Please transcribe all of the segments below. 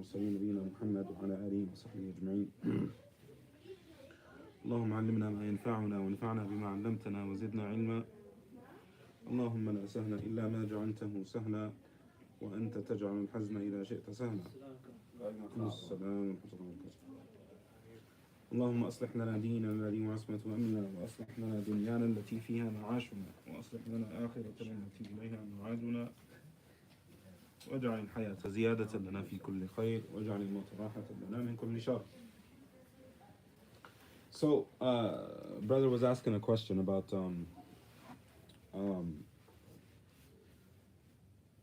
المرسلين نبينا محمد وعلى آله وصحبه أجمعين. اللهم علمنا ما ينفعنا وانفعنا بما علمتنا وزدنا علما. اللهم لا سهل إلا ما جعلته سهلا وأنت تجعل الحزن إذا شئت سهلا. السلام ورحمة الله وبركاته. اللهم أصلح لنا ديننا الذي هو عصمة أمرنا، وأصلح لنا دنيانا التي فيها معاشنا، وأصلح لنا آخرتنا التي إليها معادنا، واجعل الحياة زيادة لنا في كل خير، واجعل الموت راحة لنا من كل شر. So, brother was asking a question about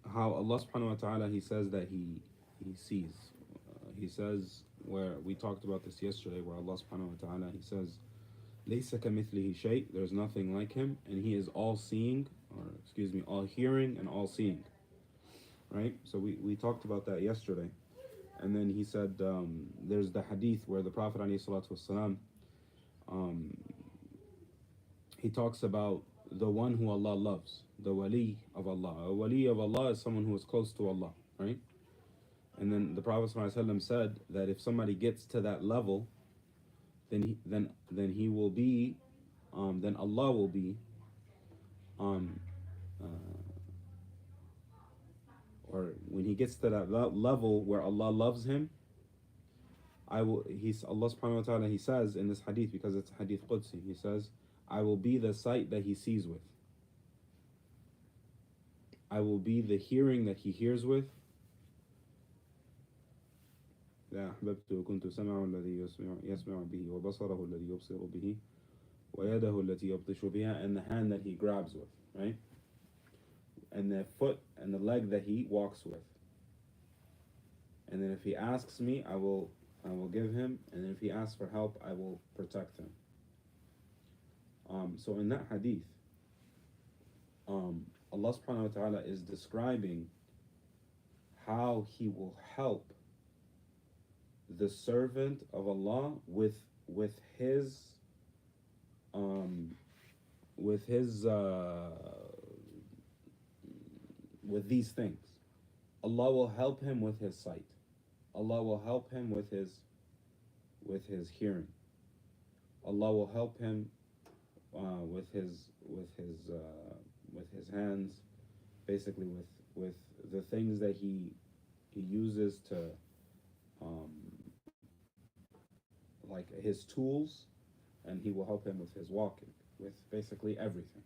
how Allah subhanahu wa ta'ala, he says that he sees. He says, where we talked about this yesterday, where Allah subhanahu wa ta'ala, he says, لَيْسَ كَمِثْلِهِ شَيْء, there's nothing like him, and he is all seeing, or excuse me, all hearing and all seeing. Right? So we talked about that yesterday. And then he said, there's the hadith where the Prophet ﷺ, he talks about the one who Allah loves, the wali of Allah. A wali of Allah is someone who is close to Allah, right? And then the Prophet ﷺ said that if somebody gets to that level, then he will be, then Allah will be, or when he gets to that level where Allah loves him, Allah subhanahu wa ta'ala, he says in this hadith, because it's hadith Qudsi, he says, I will be the sight that he sees with. I will be the hearing that he hears with. لا أحببت كنت سمعه الذي يسمع به وبصره الذي يبصر به ويده التي يبطش بها, and the hand that he grabs with, right? And the foot and the leg that he walks with. And then if he asks me, I will give him, and then if he asks for help, I will protect him. So in that hadith, Allah subhanahu wa ta'ala is describing how he will help the servant of Allah with these things. Allah will help him with his sight. Allah will help him with his hearing. Allah will help him with his hands, basically with the things that he uses to like his tools, and he will help him with his walking, with basically everything.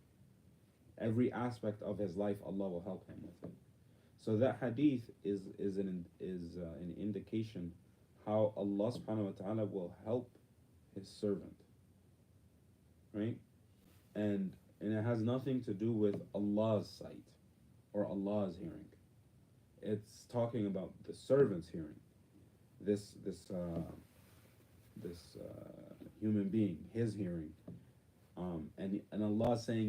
Every aspect of his life, Allah will help him with it. So that hadith is an indication how Allah subhanahu wa ta'ala will help his servant. Right? And it has nothing to do with Allah's sight or Allah's hearing. It's talking about the servant's hearing. This human being, his hearing. And Allah is saying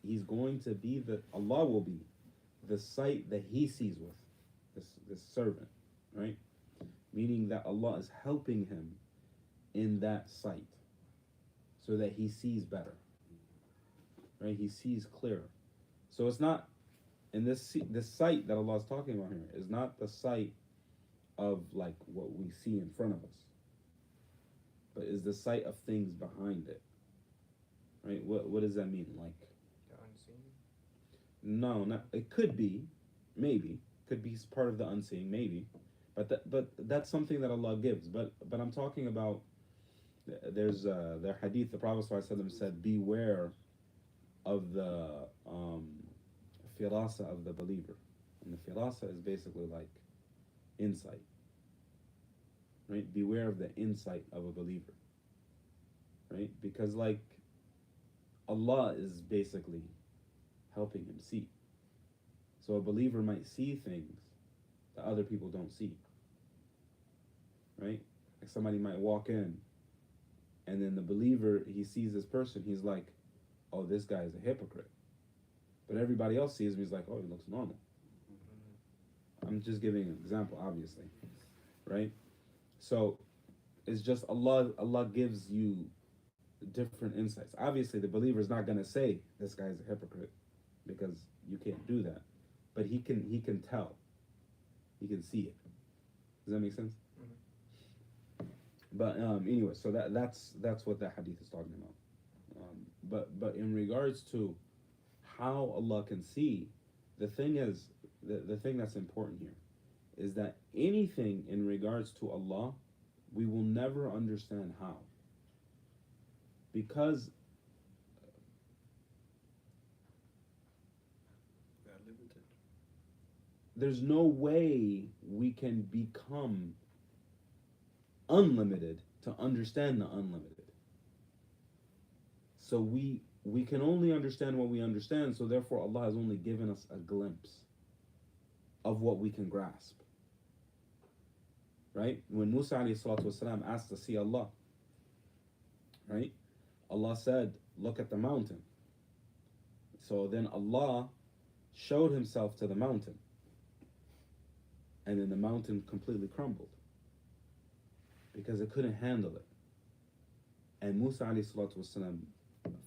he's going to be Allah will be the sight that he sees with this servant, right? Meaning that Allah is helping him in that sight so that he sees better, right? He sees clearer. So it's not, in this sight that Allah is talking about here is not the sight of like what we see in front of us, but is the sight of things behind it. Right? What does that mean? Like the unseen? No, not. It could be, maybe, could be part of the unseen, maybe, but that's something that Allah gives. But I'm talking about. There's their hadith. The Prophet ﷺ said, "Beware of the firasa of the believer," and the firasa is basically like insight. Right? Beware of the insight of a believer. Right? Because like Allah is basically helping him see. So a believer might see things that other people don't see. Right? Like somebody might walk in, and then the believer, he sees this person, he's like, oh, this guy is a hypocrite. But everybody else sees him, he's like, oh, he looks normal. I'm just giving an example, obviously. Right? So it's just Allah gives you different insights. Obviously, the believer is not going to say this guy is a hypocrite, because you can't do that. But he can tell. He can see it. Does that make sense? But anyway, so that's what that hadith is talking about. But in regards to how Allah can see, the thing is, the thing that's important here is that anything in regards to Allah, we will never understand how, because We are limited. there's no way we can become unlimited to understand the unlimited. So we can only understand what we understand, so therefore Allah has only given us a glimpse of what we can grasp. Right? When Musa alayhi salatu wasalam asked to see Allah, right? Allah said, look at the mountain. So then Allah showed himself to the mountain. And then the mountain completely crumbled, because it couldn't handle it. And Musa alayhi salatu wasalam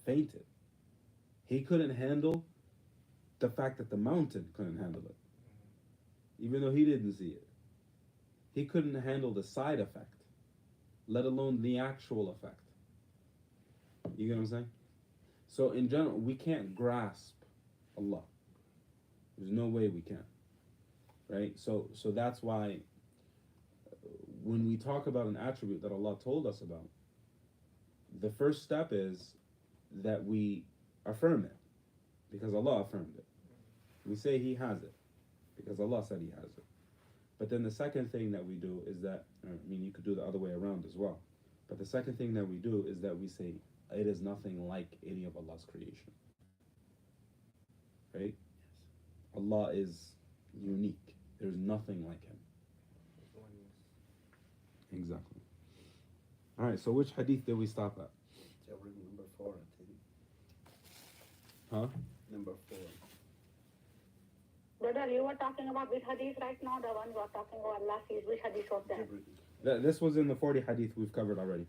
fainted. He couldn't handle the fact that the mountain couldn't handle it, even though he didn't see it. He couldn't handle the side effect, let alone the actual effect. You get what I'm saying? So in general, we can't grasp Allah. There's no way we can. Right? So that's why when we talk about an attribute that Allah told us about, the first step is that we affirm it, because Allah affirmed it. We say He has it, because Allah said He has it. But then the second thing that we do is that, you could do the other way around as well. But the second thing that we do is that we say, it is nothing like any of Allah's creation. Right? Allah is unique. There's nothing like Him. Exactly. Alright, so which hadith did we stop at? Number 4, I think. Huh? Number 4. Brother, you were talking about which hadith right now? The one you are talking about Allah sees. Which hadith was that? This was in the 40 hadith we've covered already.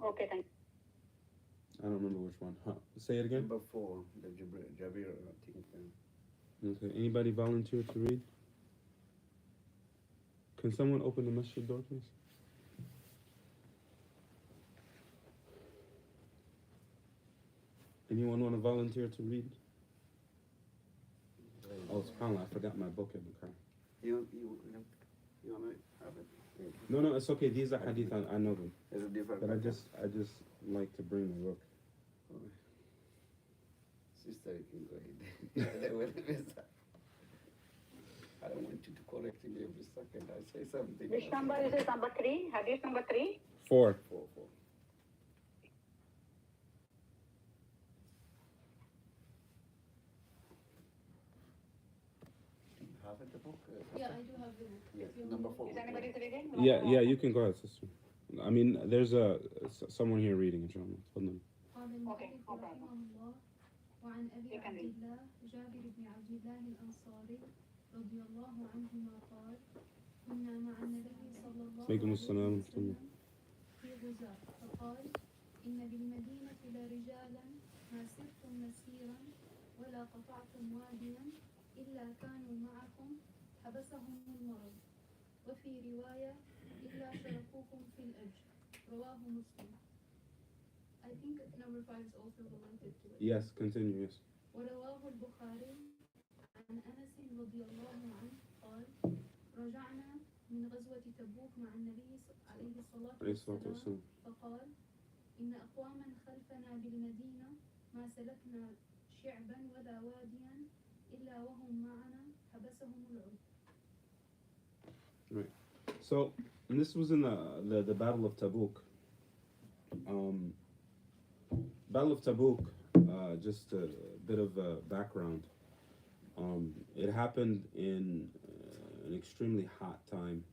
Okay, thank you. I don't remember which one. Huh? Say it again. Number 4, the Jabir, I think. Okay. Anybody volunteer to read? Can someone open the masjid door, please? Anyone want to volunteer to read? Oh, subhanAllah, I forgot my book in the car. You want to have it? No, it's okay. These are hadith. I know them. It's a different. But I just like to bring my book. Sister, you can go ahead. I don't want you to correct me every second I say something. Which number is it? Number 3? Hadith number 3? 4. 4. Have it, the book? Yeah, I do have the book. Yes, If you number want- 4. Is anybody reading? Yeah, you can go ahead, sister. I mean, there's someone here reading, inshallah. Hold قال Okay, المؤلف no problem. رحمه الله وعن أبي You can عبد read. الله جابر بن عبد الله الأنصاري رضي الله عنهما قال كنا مع النبي صلى الله عليكم عليه السلام ورحمة الله. وسلم في غزاة فقال إن بالمدينة لرجالا ما سرتم مسيرا ولا قطعتم واديا إلا كانوا معكم حبسهم المرض وفي رواية إلا شركوكم في الأجر رواه مسلم. I think number 5 is also related to it. Yes, continue, yes. ورواه البخاري عن أنس رضي الله عنه قال رجعنا من غزوة تبوك مع النبي عليه الصلاة عليه الصلاة والسلام والسلام. فقال إن أقواما خلفنا بالمدينة ما سلكنا شعبا ولا واديا إلا وهم معنا حبسهم العذر. Right. So, and this was in the Battle of Tabuk. Battle of Tabuk, just a bit of background. It happened in an extremely hot time.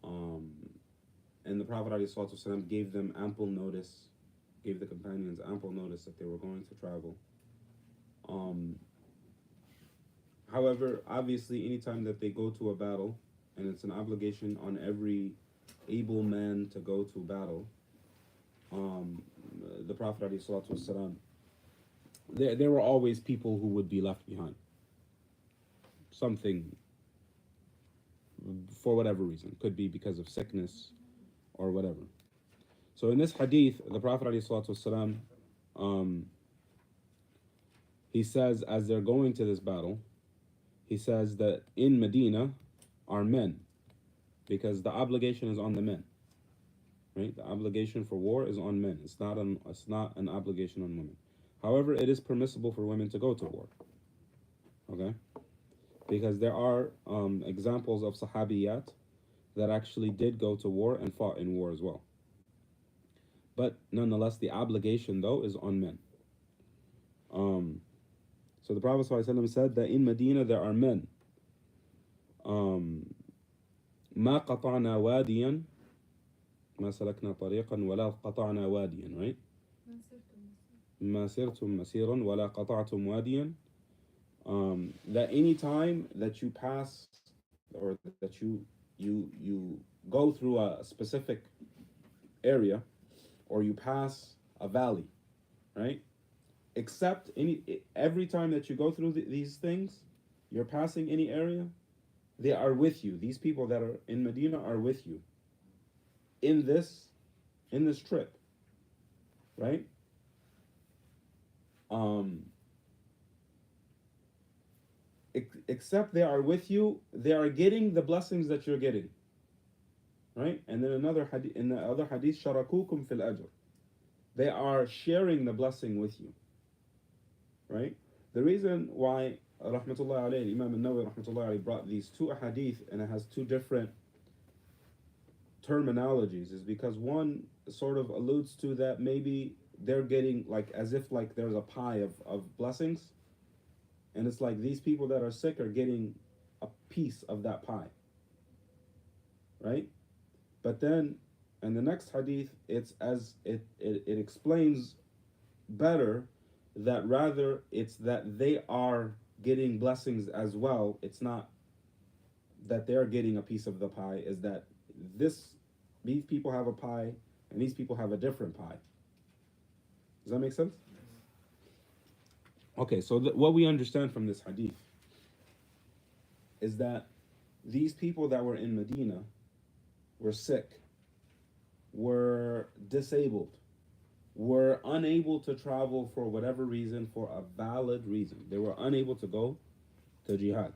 And the Prophet ﷺ gave them ample notice, gave the companions ample notice that they were going to travel. However, obviously, anytime that they go to a battle, and it's an obligation on every able man to go to battle, the Prophet ﷺ, there were always people who would be left behind. Something for whatever reason. Could be because of sickness or whatever. So in this hadith, the Prophet ﷺ, he says as they're going to this battle, he says that in Medina are men, because the obligation is on the men. Right? The obligation for war is on men. It's not an obligation on women. However, it is permissible for women to go to war. Okay? Because there are examples of sahabiyat that actually did go to war and fought in war as well. But nonetheless, the obligation though is on men. So the Prophet ﷺ said that in Medina there are men. ما قطعنا واديا ما سلكنا طريقا ولا قطعنا واديا, right? ما سرتم مسيرا ولا قطعتم واديا. That any time that you pass or that you go through a specific area or you pass a valley, right? Except every time that you go through these things, you're passing any area, they are with you. These people that are in Medina are with you in this trip, right? Except they are with you, they are getting the blessings that you're getting, right? And then another hadith, in the other hadith, sharakukum fil ajr, they are sharing the blessing with you, right? The reason why rahmatullah alayhi, Imam al-Nawawi rahmatullah alayhi brought these two hadith and it has two different terminologies is because one sort of alludes to that maybe they're getting like as if like there's a pie of blessings, and it's like these people that are sick are getting a piece of that pie, right? But then in the next hadith, it's as it explains better that rather it's that they are getting blessings as well. It's not that they're getting a piece of the pie, is that these people have a pie and these people have a different pie. Does that make sense? Okay, so what we understand from this hadith is that these people that were in Medina were sick, were disabled, were unable to travel for whatever reason, for a valid reason. They were unable to go to jihad,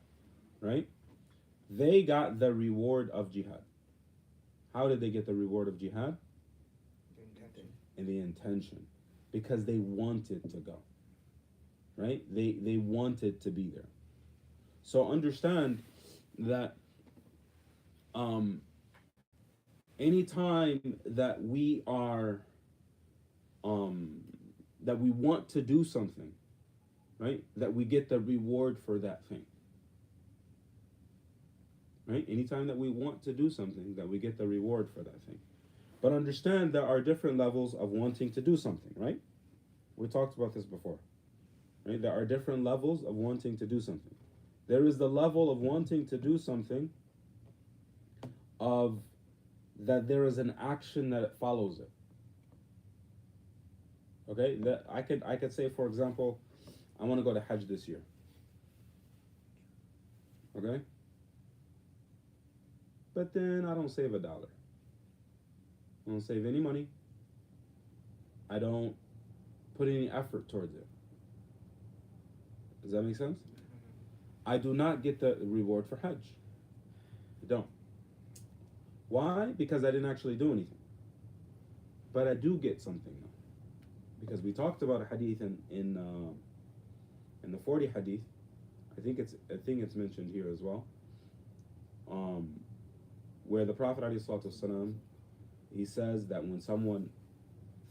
right? They got the reward of jihad. How did they get the reward of jihad? In the intention. Because they wanted to go, right? They wanted to be there. So understand that anytime that we are that we want to do something, right, that we get the reward for that thing, right? Anytime that we want to do something, that we get the reward for that thing. But understand there are different levels of wanting to do something, right? We talked about this before, right? There are different levels of wanting to do something. There is the level of wanting to do something of that there is an action that follows it. Okay, that I could say, for example, I want to go to Hajj this year. Okay? But then I don't save $1. I don't save any money. I don't put any effort towards it. Does that make sense? I do not get the reward for Hajj. I don't. Why? Because I didn't actually do anything. But I do get something though. Because we talked about a hadith in the 40 hadith. I think it's mentioned here as well. Where the Prophet ﷺ, he says that when someone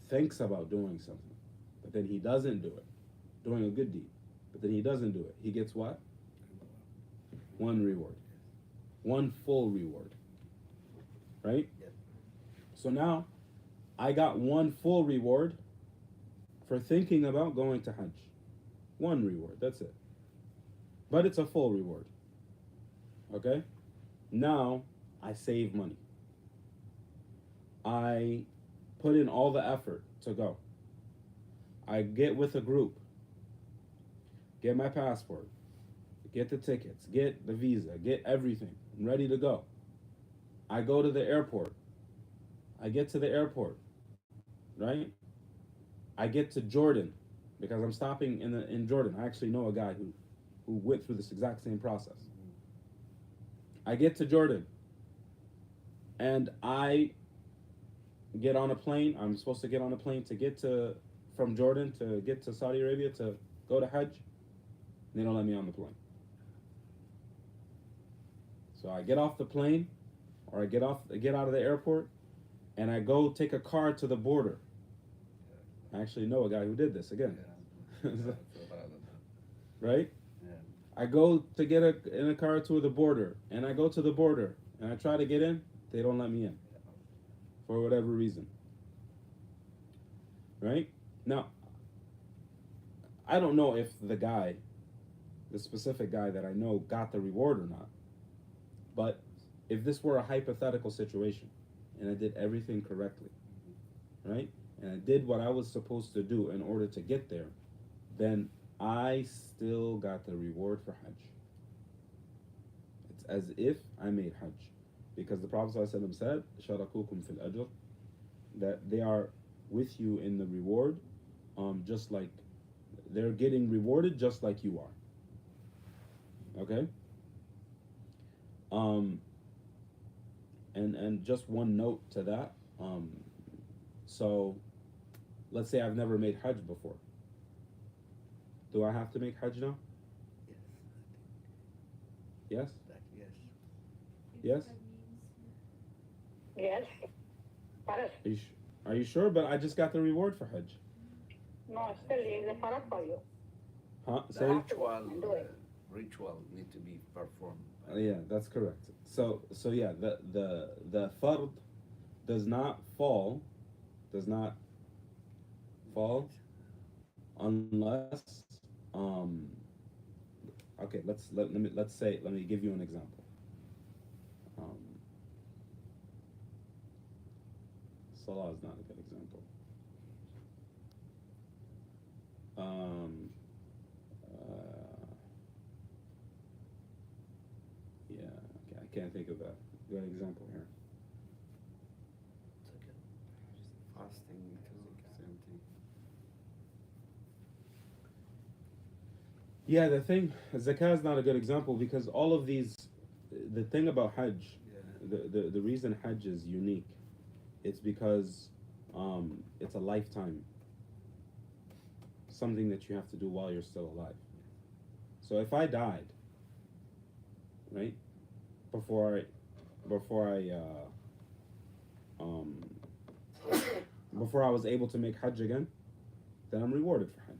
thinks about doing something, but then he doesn't do it, doing a good deed, but then he doesn't do it, he gets what? One reward. One full reward. Right? Yep. So now, I got one full reward for thinking about going to Hajj. One reward, that's it. But it's a full reward. Okay? Now, I save money. I put in all the effort to go. I get with a group, get my passport, get the tickets, get the visa, get everything. I'm ready to go. I go to the airport. I get to the airport, right? I get to Jordan because I'm stopping in Jordan. I actually know a guy who went through this exact same process. I get to Jordan and I get on a plane. I'm supposed to get on a plane to get to from Jordan to get to Saudi Arabia to go to Hajj. They don't let me on the plane. So I get off the plane, or I get out of the airport, and I go take a car to the border. I actually know a guy who did this again. Right? Yeah. I go to get in a car to the border, and I go to the border, and I try to get in. They don't let me in for whatever reason. Right? Now, I don't know if the specific guy that I know got the reward or not. But if this were a hypothetical situation and I did everything correctly, right? And I did what I was supposed to do in order to get there, then I still got the reward for Hajj. It's as if I made Hajj. Because the Prophet ﷺ said, "Sharakukum fil ajr," that they are with you in the reward, just like they're getting rewarded just like you are. Okay? And just one note to that. So let's say I've never made Hajj before. Do I have to make Hajj now? Yes? Yes. Yes? Yes. Farad. Are you sure? But I just got the reward for Hajj. No, still it's a farad for you. Huh? The Sorry? ritual need to be performed. Yeah, that's correct. So yeah, the fard does not fall unless okay, let me give you an example. Salah is not a good example. Yeah, okay, I can't think of a good example here. It's okay. Fasting too, same thing. Yeah, zakah is not a good example because all of these, the thing about Hajj, the reason Hajj is unique, it's because it's a lifetime, something that you have to do while you're still alive. So if I died, right, before I was able to make Hajj again, then I'm rewarded for Hajj.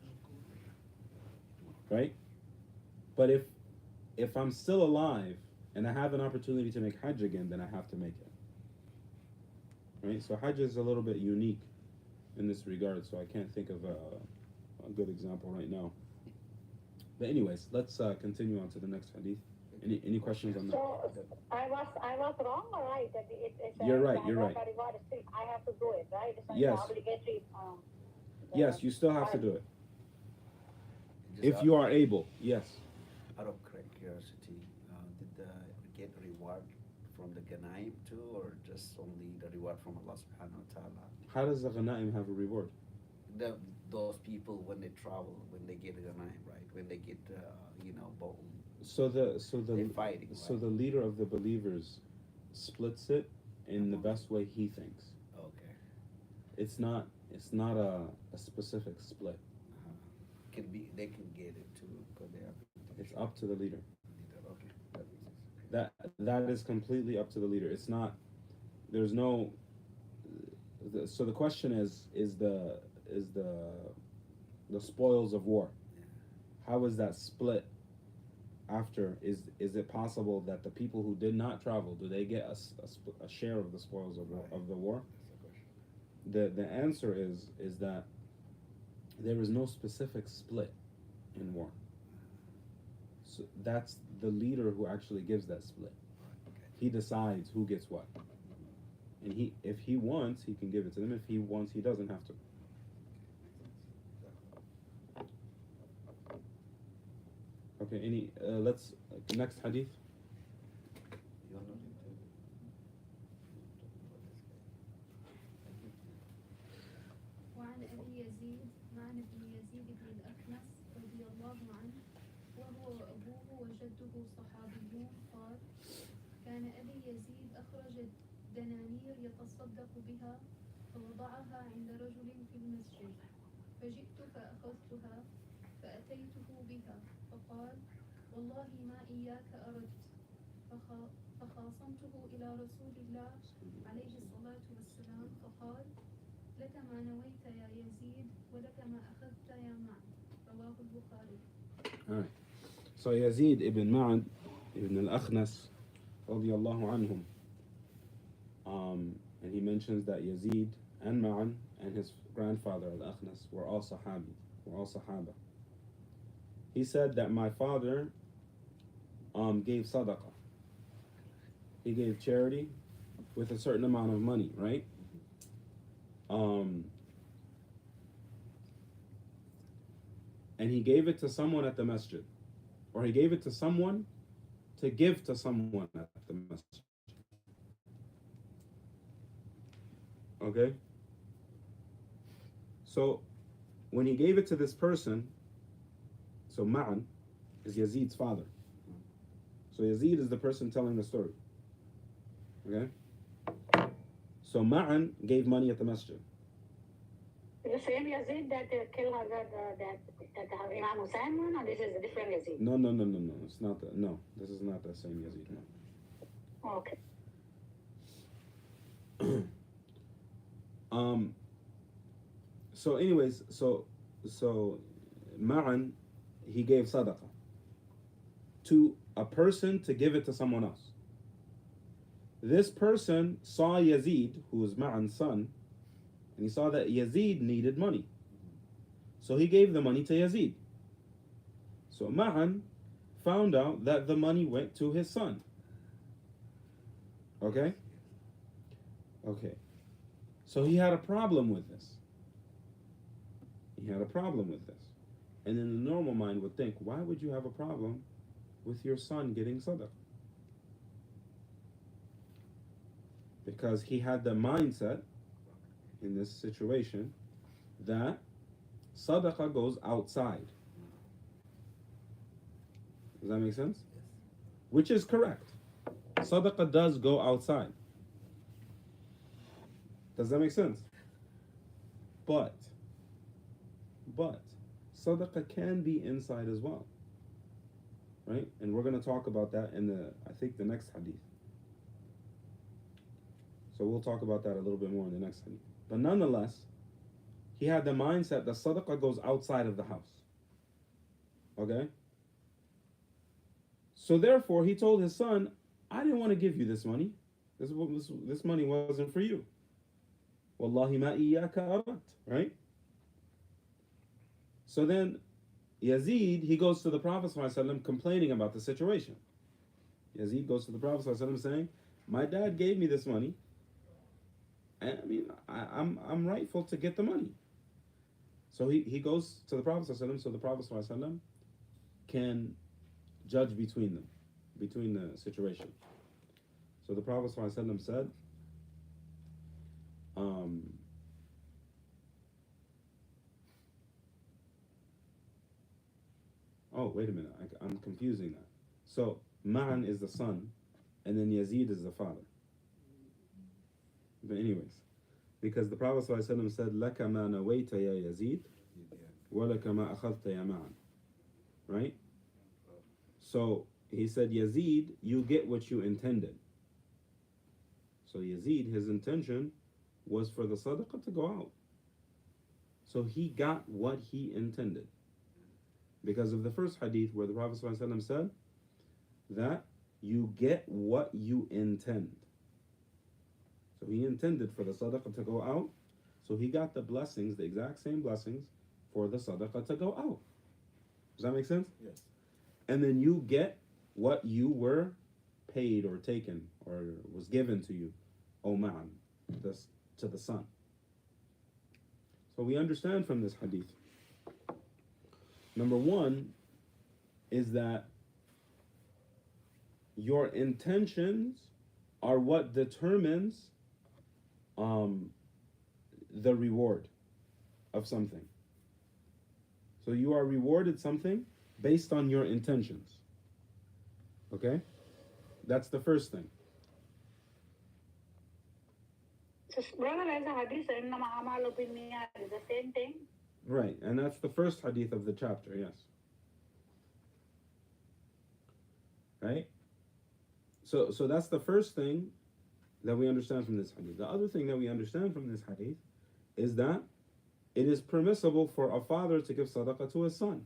Right? But if I'm still alive and I have an opportunity to make Hajj again, then I have to make it. Right? So Hajj is a little bit unique in this regard, so I can't think of a good example right now. But anyways, let's continue on to the next hadith. Any questions on that? So I was wrong or right? That You're right. Reward still, I have to do it, right? It's Yes. Obligatory. Yes, you still have to do it. Just If you are able, yes. Out of curiosity, did get reward from the Ganaim too, or just only the reward from Allah subhanahu wa ta'ala? How does the ghanaim have a reward? Those people when they travel, when they get Ganaim, right? When they get, bold. So They're fighting, so right? the leader of the believers splits it in the best way he thinks. Okay. It's not a specific split. They can get it too, because they have. It's up to the leader. Okay. That makes sense. That is completely up to the leader. It's not. There's no. So the question is the spoils of war. How is that split? After is it possible that the people who did not travel, do they get a share of the spoils of the war? The answer is that there is no specific split in war. So that's the leader who actually gives that split. He decides who gets what. And if he wants, he can give it to them. If he wants, he doesn't have to. Okay, let's next hadith. صحابي قال كان أبي يزيد أخرج دنانير يتصدق بها فوضعها عند رجل في المسجد فجئت فأخذتها فأتيته بها فقال والله ما إياك أردت فخاصمته إلى رسول الله عليه الصلاة والسلام فقال لك ما نويت يا يزيد ولك ما أخذت يا معن رواه البخاري. Alright. So Yazid ibn Ma'an ibn al-Akhnas radiyallahu anhum, and he mentions that Yazid and Ma'an and his grandfather al-Akhnas were all Sahaba. He said that my father gave sadaqah. He gave charity with a certain amount of money, right? And he gave it to someone at the masjid, or he gave it to someone to give to someone at the masjid. Okay? So when he gave it to this person, so Ma'an is Yazid's father. So Yazid is the person telling the story. Okay? So Ma'an gave money at the masjid. The same Yazid that killed that Imam Hussein one, or this is a different Yazid? No. It's not that. No, this is not the same Yazid. No. Okay. So anyways, so Ma'an, he gave sadaqah to a person to give it to someone else. This person saw Yazid, who was Ma'an's son, and he saw that Yazid needed money. So he gave the money to Yazid. So Ma'an found out that the money went to his son. Okay? Okay. So he had a problem with this. And then the normal mind would think, why would you have a problem with your son getting sadaqah? Because he had the mindset in this situation that sadaqah goes outside. Does that make sense? Yes. Which is correct. Sadaqah does go outside. Does that make sense? But sadaqah can be inside as well. Right? And we're going to talk about that in the next hadith. So we'll talk about that a little bit more in the next hadith. But nonetheless, he had the mindset that sadaqah goes outside of the house. Okay? So therefore, he told his son, I didn't want to give you this money. This money wasn't for you. Wallahi ma iyaka arat. Right? So then, Yazid, he goes to the Prophet ﷺ complaining about the situation. Yazid goes to the Prophet ﷺ saying, my dad gave me this money, and I mean, I'm rightful to get the money. So he goes to the Prophet ﷺ, so the Prophet ﷺ can judge between the situation. So the Prophet ﷺ said, oh, wait a minute, I'm confusing that. So Ma'an is the son, and then Yazid is the father. But anyways, because the Prophet ﷺ said, لَكَ مَا نَوَيْتَ يَا يَزِيد وَلَكَ مَا أَخَذْتَ يَا مَعَنْ. Right? So he said, Yazid, you get what you intended. So Yazid, his intention was for the sadaqah to go out. So he got what he intended. Because of the first hadith where the Prophet ﷺ said that you get what you intend. So he intended for the sadaqah to go out, so he got the blessings, the exact same blessings, for the sadaqah to go out. Does that make sense? Yes. And then you get what you were paid or taken or was given to you, O Ma'an, to the son. So we understand from this hadith, number one is that your intentions are what determines the reward of something. So you are rewarded something based on your intentions. Okay? That's the first thing. So, brother, there's a hadith, إنما أعمال بالنيات, is the same thing. Right, and that's the first hadith of the chapter, yes. Right? So that's the first thing that we understand from this hadith. The other thing that we understand from this hadith is that it is permissible for a father to give sadaqah to his son.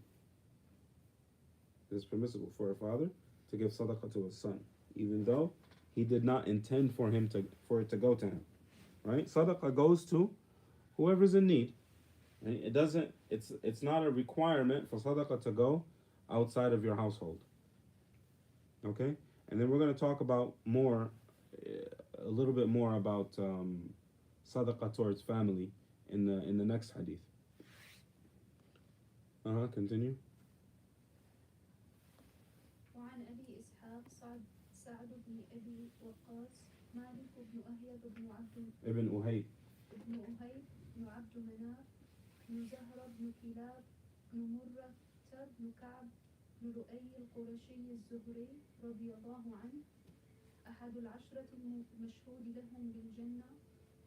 It is permissible for a father to give sadaqah to his son, even though he did not intend for it to go to him. Right? Sadaqah goes to whoever's in need. Right? It's not a requirement for sadaqah to go outside of your household. Okay? And then we're going to talk about a little bit more about sadaqah towards family in the next hadith. Continue. وعن أبي إسحاق سعد بن أبي وقاص مالك بن أهيب بن Ibn Uhayb. بن أهيب بن عبد مناف بن زهرة بن كلاب بن مرة بن كعب بن لؤي القرشي الزهري رضي الله عنه أحد العشرة المشهود لهم بالجنة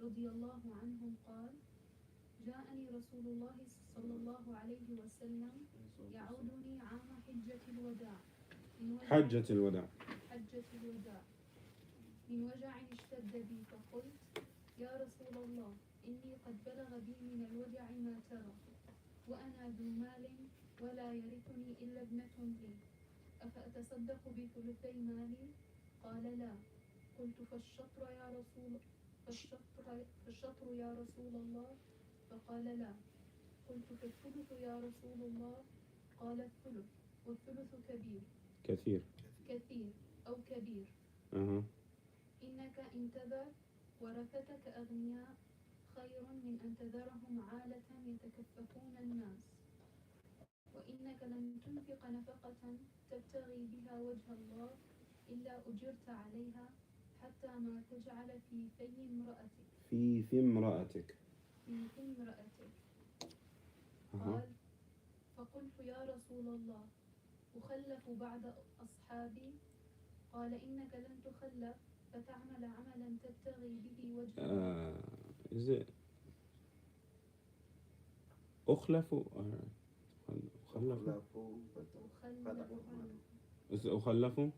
رضي الله عنهم قال جاءني رسول الله صلى الله عليه وسلم يعودني عام حجة الوداع حجة الوداع. من وجع اشتد بي فقلت يا رسول الله إني قد بلغ بي من الوجع ما ترى وأنا ذو مال ولا يرثني إلا ابنة لي أفأتصدق بثلثي مالي قال لا قلت فالشطر يا رسول الله فقال لا قلت فالثلث يا رسول الله قال الثلث والثلث كثير أو كبير إنك إن تذر ورثتك أغنياء خير من أن تذرهم عالة يتكففون الناس وإنك لن تنفق نفقة تبتغي بها وجه الله إلا أجرت عليها حتى ما تجعل في امرأتك. قال فقلت يا رسول الله أخلف بعد أصحابي قال إنك لن تخلف فتعمل عملا تبتغي به وجه الله Is it أخلف Is it أخلف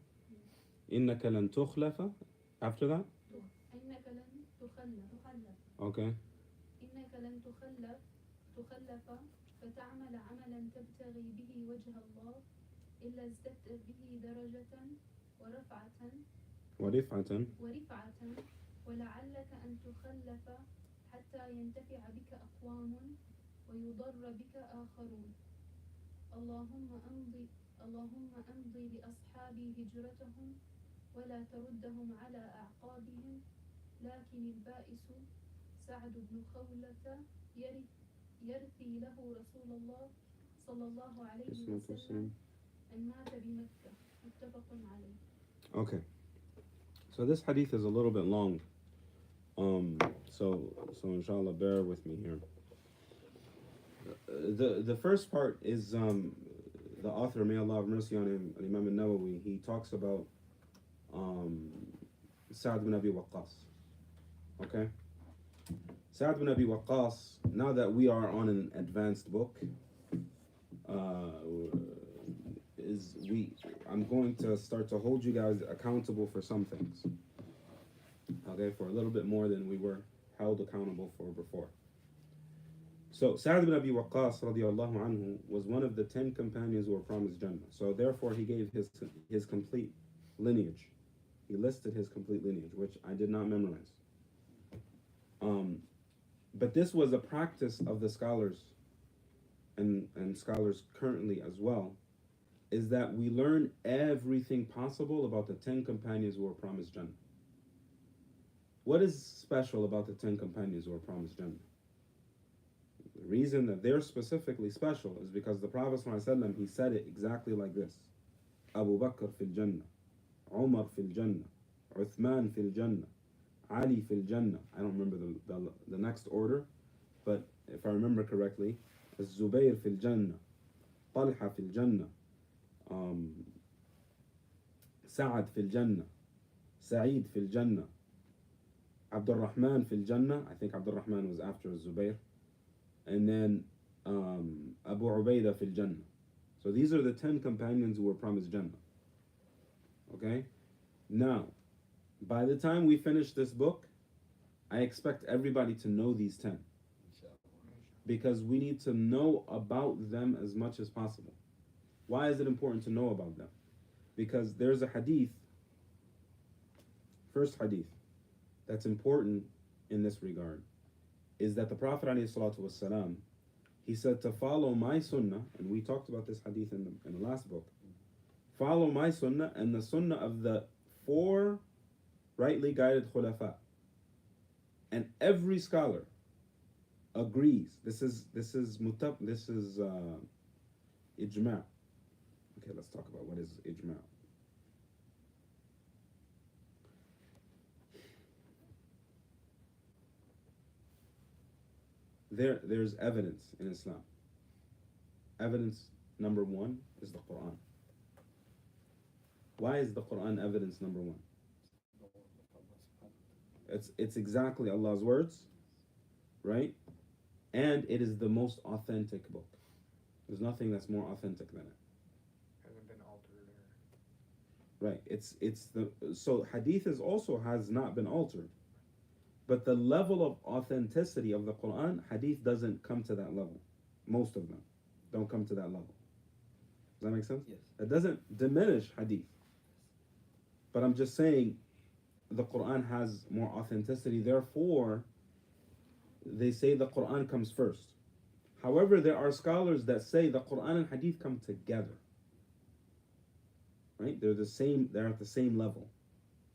إنك لن تخلف after that إنك لن تخلف okay إنك لن تخلف فتعمل عملا تبتغي به وجه الله إلا ازددت به درجة ورفعة ولعلك أن تخلف حتى ينتفع بك أقوام ويضر بك آخرون اللهم أمضي لأصحابي هجرتهم ولا تردهم على أعقابهم لكن البائس سعد بن خولة يرثي له رسول الله صلى الله عليه وسلم أن مات بمكة متفق عليه. Okay, so this hadith is a little bit long, so inshallah bear with me here. The first part is the author, may Allah have mercy on him, Imam al-Nawawi, he talks about Sa'd bin Abi Waqqas. Okay? Sa'd bin Abi Waqqas, now that we are on an advanced book, I'm going to start to hold you guys accountable for some things. Okay, for a little bit more than we were held accountable for before. So Sa'd bin Abi Waqqas radiallahu anhu was one of the 10 companions who were promised Jannah. So therefore he gave his complete lineage. He listed his complete lineage, which I did not memorize. But this was a practice of the scholars and scholars currently as well, is that we learn everything possible about the 10 companions who were promised Jannah. What is special about the 10 companions who were promised Jannah? The reason that they're specifically special is because the Prophet ﷺ, he said it exactly like this. Abu Bakr fil Jannah, Umar fil Jannah, Uthman fil Jannah, Ali fil Jannah. I don't remember the next order, but if I remember correctly, Zubayr fil Jannah, Talha fil Jannah, Sa'ad fil Jannah, Sa'id fil Jannah, Abdul Rahman fil Jannah. I think Abdul Rahman was after Zubair. And then Abu Ubaidah fil Jannah. So these are the 10 companions who were promised Jannah. Okay? Now, by the time we finish this book, I expect everybody to know these 10. Because we need to know about them as much as possible. Why is it important to know about them? Because there's a hadith, first hadith, that's important in this regard, is that the Prophet ﷺ, he said to follow my sunnah, and we talked about this hadith in the last book, follow my sunnah and the sunnah of the 4 rightly guided khulafa. And every scholar agrees. This is ijma'. Okay, let's talk about what is ijma'. There's evidence in Islam. Evidence number 1 is the Quran. Why is the Quran evidence number 1? It's exactly Allah's words, right? And it is the most authentic book. There's nothing that's more authentic than it. Hasn't been altered Right. So hadith has not been altered. But the level of authenticity of the Quran, hadith doesn't come to that level. Most of them don't come to that level. Does that make sense? Yes. It doesn't diminish hadith. But I'm just saying the Quran has more authenticity. Therefore, they say the Quran comes first. However, there are scholars that say the Quran and hadith come together. Right? They're at the same level.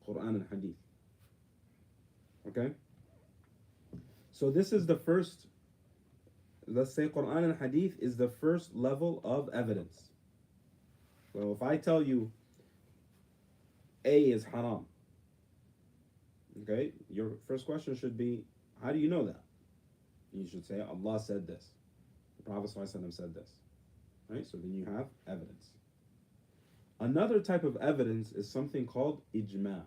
Quran and hadith. Okay? So this is the first, let's say Quran and hadith is the first level of evidence. So if I tell you A is haram, okay, your first question should be, how do you know that? You should say, Allah said this. The Prophet ﷺ said this. Right? So then you have evidence. Another type of evidence is something called ijma'.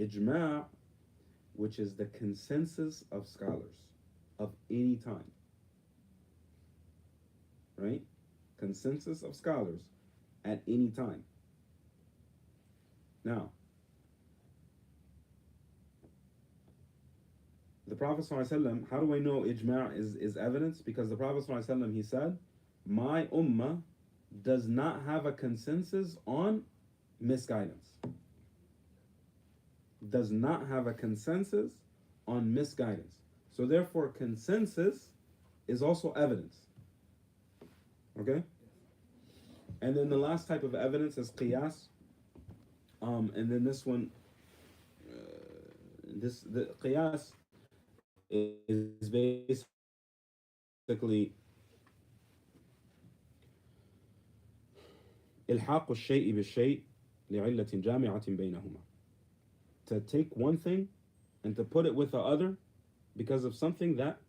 Ijma', which is the consensus of scholars of any time. Right? Consensus of scholars at any time. Now, the Prophet ﷺ, how do I know ijma' is evidence? Because the Prophet ﷺ, he said, my ummah does not have a consensus on misguidance. Does not have a consensus on misguidance. So therefore, consensus is also evidence. Okay? And then the last type of evidence is qiyas. And then this one, the qiyas is basically إلحاق الشيء بالشيء لعلة جامعة بينهما. To take one thing and to put it with the other because of something that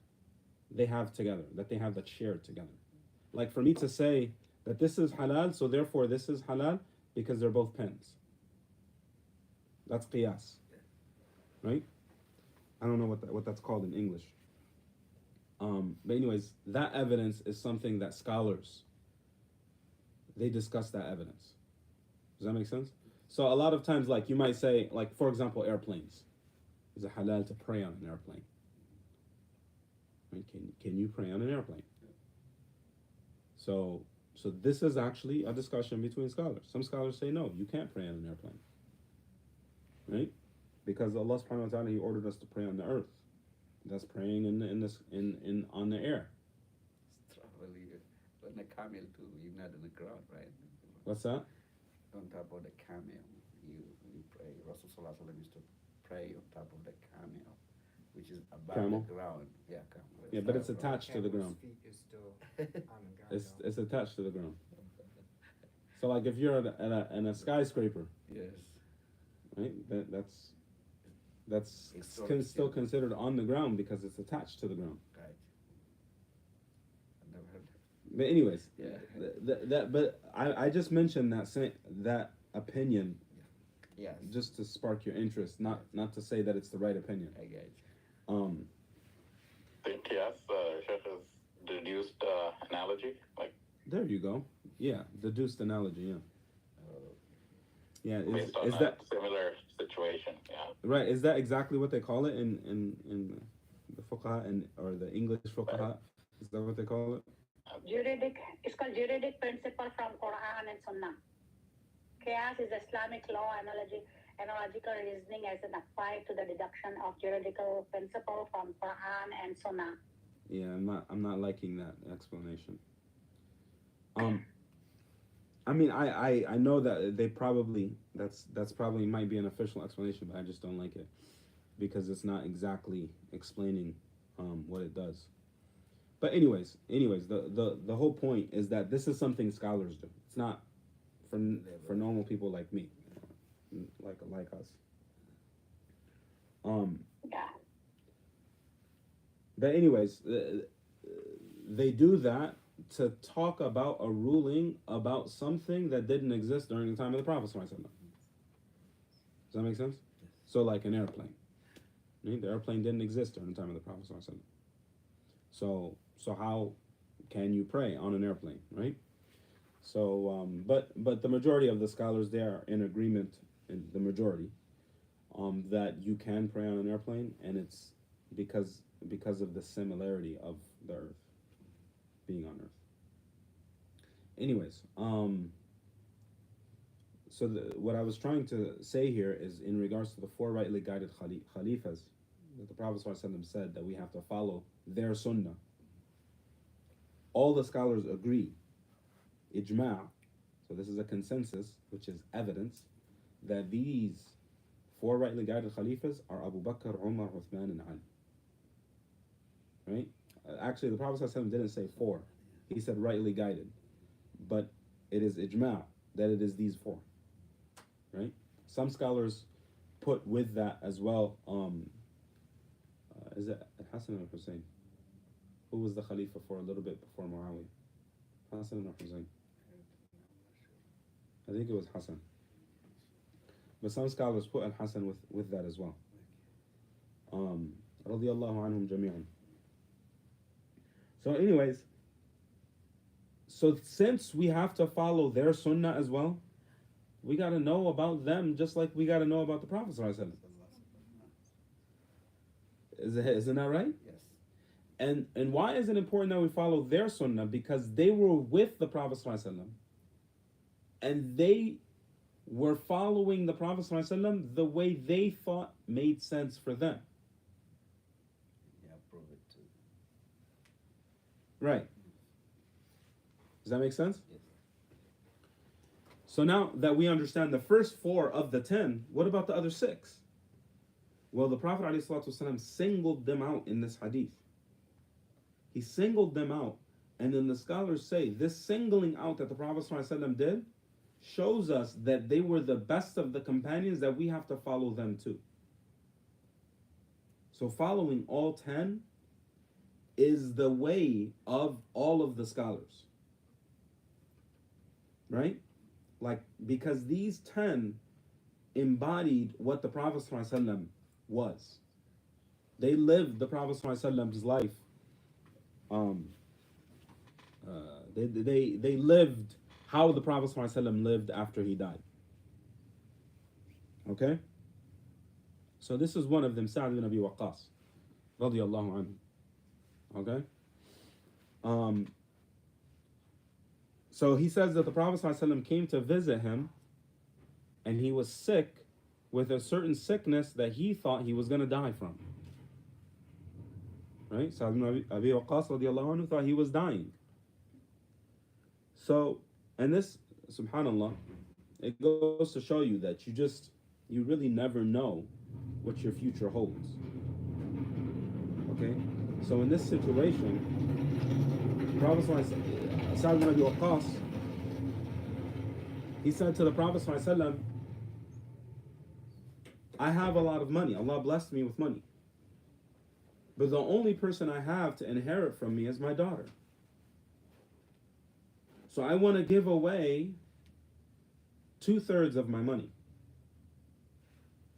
they have together, that shared together. Like for me to say that this is halal, so therefore this is halal because they're both pens. That's qiyas, right? I don't know what that's called in English. But anyways, that evidence is something that scholars, they discuss that evidence. Does that make sense? So a lot of times, like you might say, like for example, airplanes. Is it halal to pray on an airplane? Right? Can you pray on an airplane? So this is actually a discussion between scholars. Some scholars say no, you can't pray on an airplane. Right? Because Allah subhanahu wa ta'ala, He ordered us to pray on the earth. That's praying in on the air. It's traveling on a camel too. You're not on the ground, right? What's that? On top of the camel, you pray. Rasulullah used to pray on top of the camel, which is above Camel? the ground. Yeah, camel. Yeah, but it's attached to the ground. Camel's feet is still on the ground. It's attached to the ground. So like if you're in a skyscraper, Yes. right? That's It's still considered on the ground because it's attached to the ground. Right. I never heard that. But anyways, Yeah. but I just mentioned that opinion Yes, just to spark your interest, not to say that it's the right opinion. I get you. The Qiyas, Sheikh, is deduced analogy. Like, There you go. Yeah, deduced analogy. Yeah, yeah. based on Is a that similar situation. Yeah. right? Is that exactly what they call it in the fuqaha and or the English fuqaha? Is that what they call it? Juridic, it's called juridic principle from Quran and Sunnah. Qiyas is Islamic law analogical reasoning as an applied to the deduction of juridical principle from Quran and Sunnah. Yeah, I'm not liking that explanation. I mean, I know that they probably that's probably might be an official explanation, but I just don't like it because it's not exactly explaining what it does. But anyways, the whole point is that this is something scholars do. It's not for normal people like me, like us. Yeah. But anyways, they do that to talk about a ruling about something that didn't exist during the time of the Prophet. Does that make sense? So like an airplane. Right? The airplane didn't exist during the time of the Prophet. So how can you pray on an airplane, right? So but the majority of the scholars there are in agreement, in the majority, that you can pray on an airplane, and it's because of the similarity of the earth being on earth. Anyways, so what I was trying to say here is in regards to the four rightly guided khalifas that the Prophet ﷺ said that we have to follow their sunnah. All the scholars agree, ijma', so this is a consensus, which is evidence, that these four rightly guided khalifas are Abu Bakr, Umar, Uthman, and Ali. Right? Actually, the Prophet ﷺ didn't say four. He said rightly guided. But it is ijma' that it is these four. Right? Some scholars put with that as well, is it Hassan or Hussein? Who was the Khalifa for a little bit before Muawiyah? Hassan or Hussein? I think it was Hassan. But some scholars put Al-Hassan with that as well. Radiyallahu anhum jami'an. So anyways, so since we have to follow their sunnah as well, we got to know about them just like we got to know about the Prophet ﷺ. Isn't that right? Yes. And why is it important that we follow their sunnah? Because they were with the Prophet ﷺ, and they were following the Prophet ﷺ the way they thought made sense for them. Yeah, prove it too. Right. Does that make sense? Yes. So now that we understand the first four of the 10, what about the other 6? Well, the Prophet ﷺ singled them out in this hadith. He singled them out. And then the scholars say this singling out that the Prophet ﷺ did shows us that they were the best of the companions, that we have to follow them too. So following all 10 is the way of all of the scholars. Right? Like, because these 10 embodied what the Prophet ﷺ was. They lived the Prophet ﷺ's life. They lived how the Prophet ﷺ lived after he died. Okay? So this is one of them, Sa'd ibn Abi Waqqas, radiyallahu anhu. Okay? So he says that the Prophet ﷺ came to visit him, and he was sick with a certain sickness that he thought he was going to die from. Right? Sa'd ibn Abi Waqqas radiallahu anhu thought he was dying. So, and this, subhanAllah, it goes to show you that you really never know what your future holds. Okay? So in this situation, Prophet Sa'd ibn Abi Waqqas, he said to the Prophet ﷺ, I have a lot of money. Allah blessed me with money. But the only person I have to inherit from me is my daughter. So I want to give away 2/3 of my money.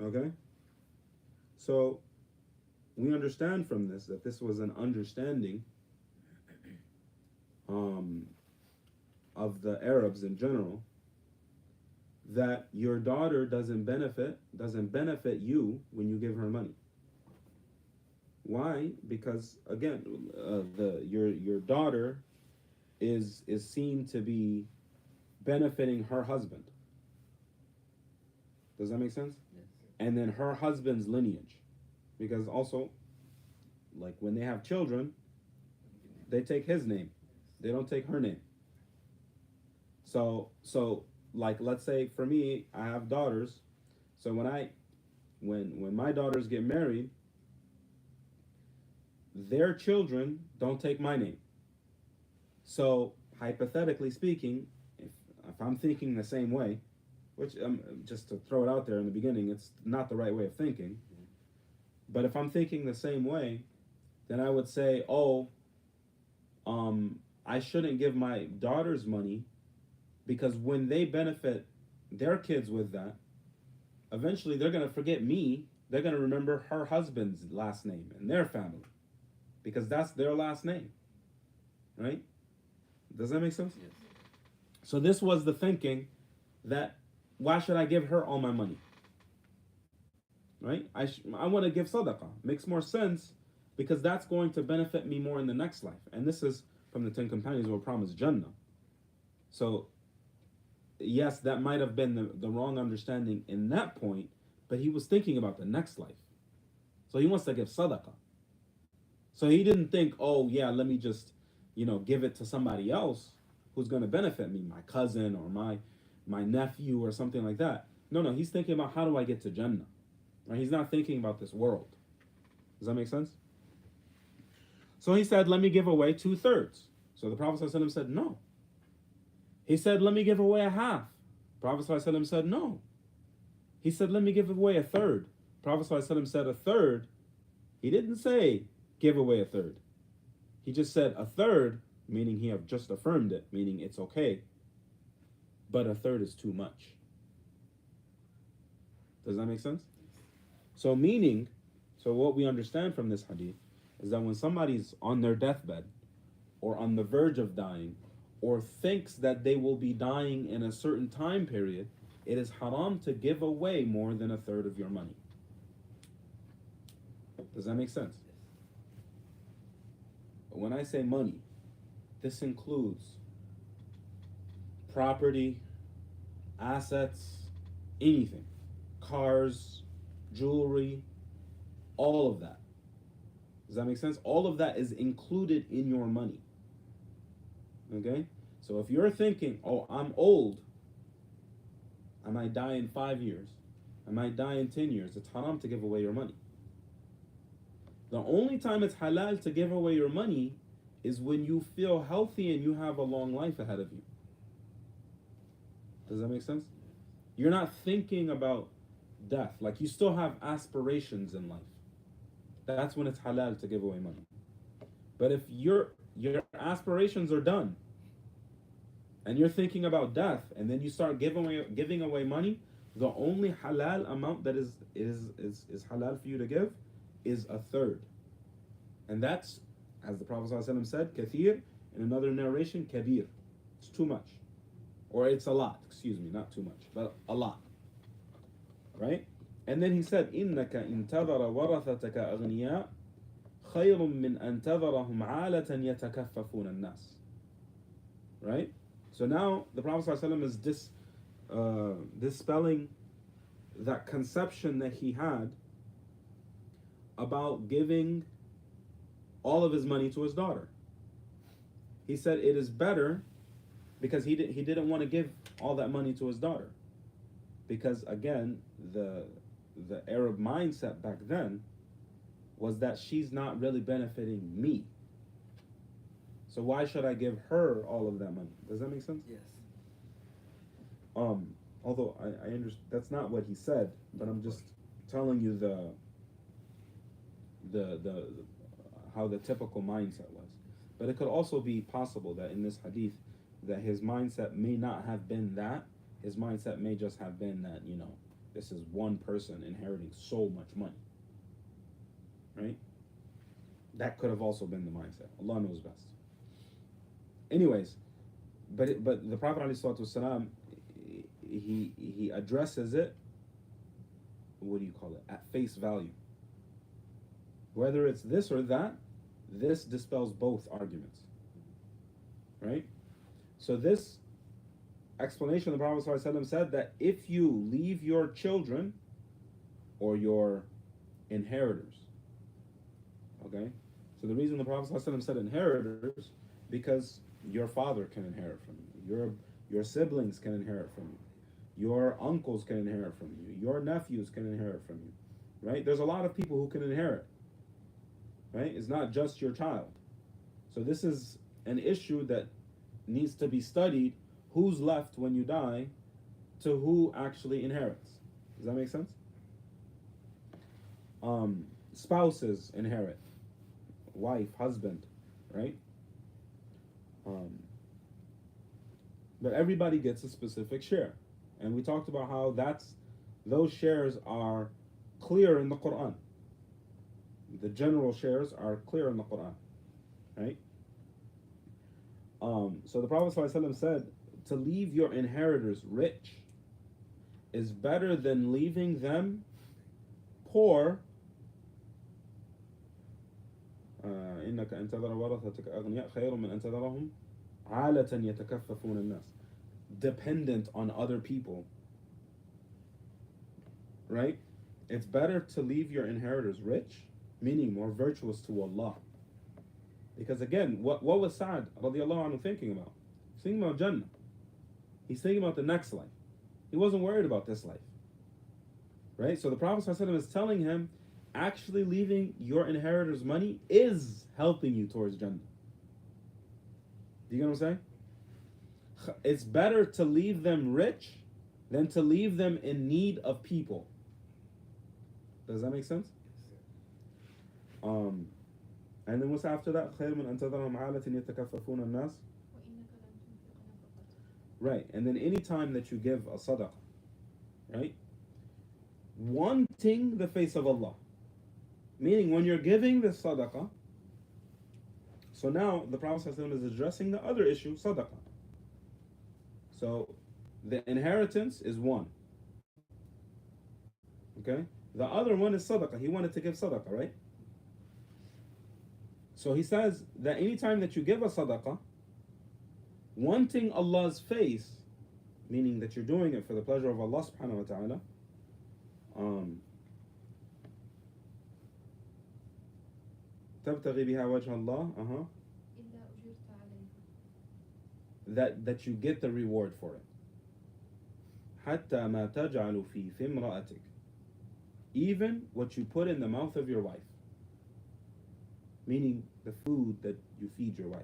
Okay? So we understand from this that this was an understanding of the Arabs in general, that your daughter doesn't benefit you when you give her money. Why? Because again, your daughter is seen to be benefiting her husband. Does that make sense? Yes. And then her husband's lineage, because also, like when they have children, they take his name, they don't take her name. So like, let's say for me, I have daughters. So when my daughters get married, their children don't take my name. So hypothetically speaking, if I'm thinking the same way, which just to throw it out there in the beginning, it's not the right way of thinking. But if I'm thinking the same way, then I would say, I shouldn't give my daughters money, because when they benefit their kids with that, eventually they're going to forget me. They're going to remember her husband's last name and their family, because that's their last name, right? Does that make sense? Yes. So this was the thinking, that why should I give her all my money? Right? I want to give sadaqah. Makes more sense, because that's going to benefit me more in the next life. And this is from the 10 companions who were promised Jannah. So yes, that might have been the wrong understanding in that point, but he was thinking about the next life. So he wants to give sadaqah. So he didn't think, oh yeah, let me just, give it to somebody else who's going to benefit me, my cousin or my nephew or something like that. No, he's thinking about, how do I get to Jannah? Right? He's not thinking about this world. Does that make sense? So he said, let me give away 2/3. So the Prophet ﷺ said, no. He said, let me give away a half. Prophet ﷺ said, no. He said, let me give away a third. Prophet ﷺ said, a third. He didn't say, give away a third. He just said a third, meaning he have just affirmed it, meaning it's okay. But a third is too much. Does that make sense? So what we understand from this hadith is that when somebody's on their deathbed or on the verge of dying, or thinks that they will be dying in a certain time period, it is haram to give away more than a third of your money. Does that make sense? When I say money, this includes property, assets, anything, cars, jewelry, all of that. Does that make sense? All of that is included in your money. Okay? So if you're thinking, oh, I'm old, I might die in 5 years, I might die in 10 years, it's haram to give away your money. The only time it's halal to give away your money is when you feel healthy and you have a long life ahead of you. Does that make sense? You're not thinking about death. Like, you still have aspirations in life. That's when it's halal to give away money. But if your aspirations are done and you're thinking about death, and then you start giving away money, the only halal amount that is halal for you to give is a third. And that's, as the Prophet ﷺ said, kathir, in another narration, kabir. It's too much. Or it's a lot, excuse me, not too much, but a lot. Right? And then he said, إِنَّكَ إِن تَذَرَ وَرَثَتَكَ أَغْنِيَاءَ خَيْرٌ مِّنْ أَن تَذَرَهُمْ عَالَةً يَتَكَفَّفُونَ النَّاسِ. Right? So now the Prophet ﷺ is dispelling that conception that he had about giving all of his money to his daughter. He said it is better, because he didn't want to give all that money to his daughter, because again, the Arab mindset back then was that she's not really benefiting me. So why should I give her all of that money? Does that make sense? Yes. Although I understand that's not what he said, but I'm just telling you the how the typical mindset was. But it could also be possible that in this hadith, that his mindset may not have been that, his mindset may just have been that, this is one person inheriting so much money. Right? That could have also been the mindset. Allah knows best. Anyways, but the Prophet ﷺ, he addresses it, what do you call it, at face value. Whether it's this or that, this dispels both arguments. Right? So this explanation, the Prophet ﷺ said that if you leave your children or your inheritors, okay? So the reason the Prophet ﷺ said inheritors, because your father can inherit from you, your siblings can inherit from you, your uncles can inherit from you, your nephews can inherit from you, right? There's a lot of people who can inherit, right? It's not just your child. So this is an issue that needs to be studied. Who's left when you die to who actually inherits? Does that make sense? Spouses inherit. Wife, husband, right? But everybody gets a specific share. And we talked about how those shares are clear in the Quran. The general shares are clear in the Quran, right? So the Prophet ﷺ said, to leave your inheritors rich is better than leaving them poor. إنك أن تذر ورثتك أغنياء خير من أن تذرهم عالة يتكففون الناس. Dependent on other people, right? It's better to leave your inheritors rich, meaning more virtuous to Allah. Because again, what was Sa'd radiallahu anhu thinking about? He's thinking about Jannah. He's thinking about the next life. He wasn't worried about this life. Right? So the Prophet ﷺ is telling him, actually leaving your inheritors money is helping you towards Jannah. Do you get what I'm saying? It's better to leave them rich than to leave them in need of people. Does that make sense? And then what's after that? خير من أن تذرهم عالة يتكففون الناس. Right, and then any time that you give a sadaqah, right, wanting the face of Allah, meaning when you're giving the sadaqah, so now the Prophet ﷺ is addressing the other issue, sadaqah. So the inheritance is one, okay? The other one is sadaqah. He wanted to give sadaqah, right? So he says that anytime that you give a sadaqah, wanting Allah's face, meaning that you're doing it for the pleasure of Allah subhanahu wa ta'ala, تبتغي بها وجه الله, that you get the reward for it. حتى ما تجعل في امرأتك, even what you put in the mouth of your wife, meaning the food that you feed your wife.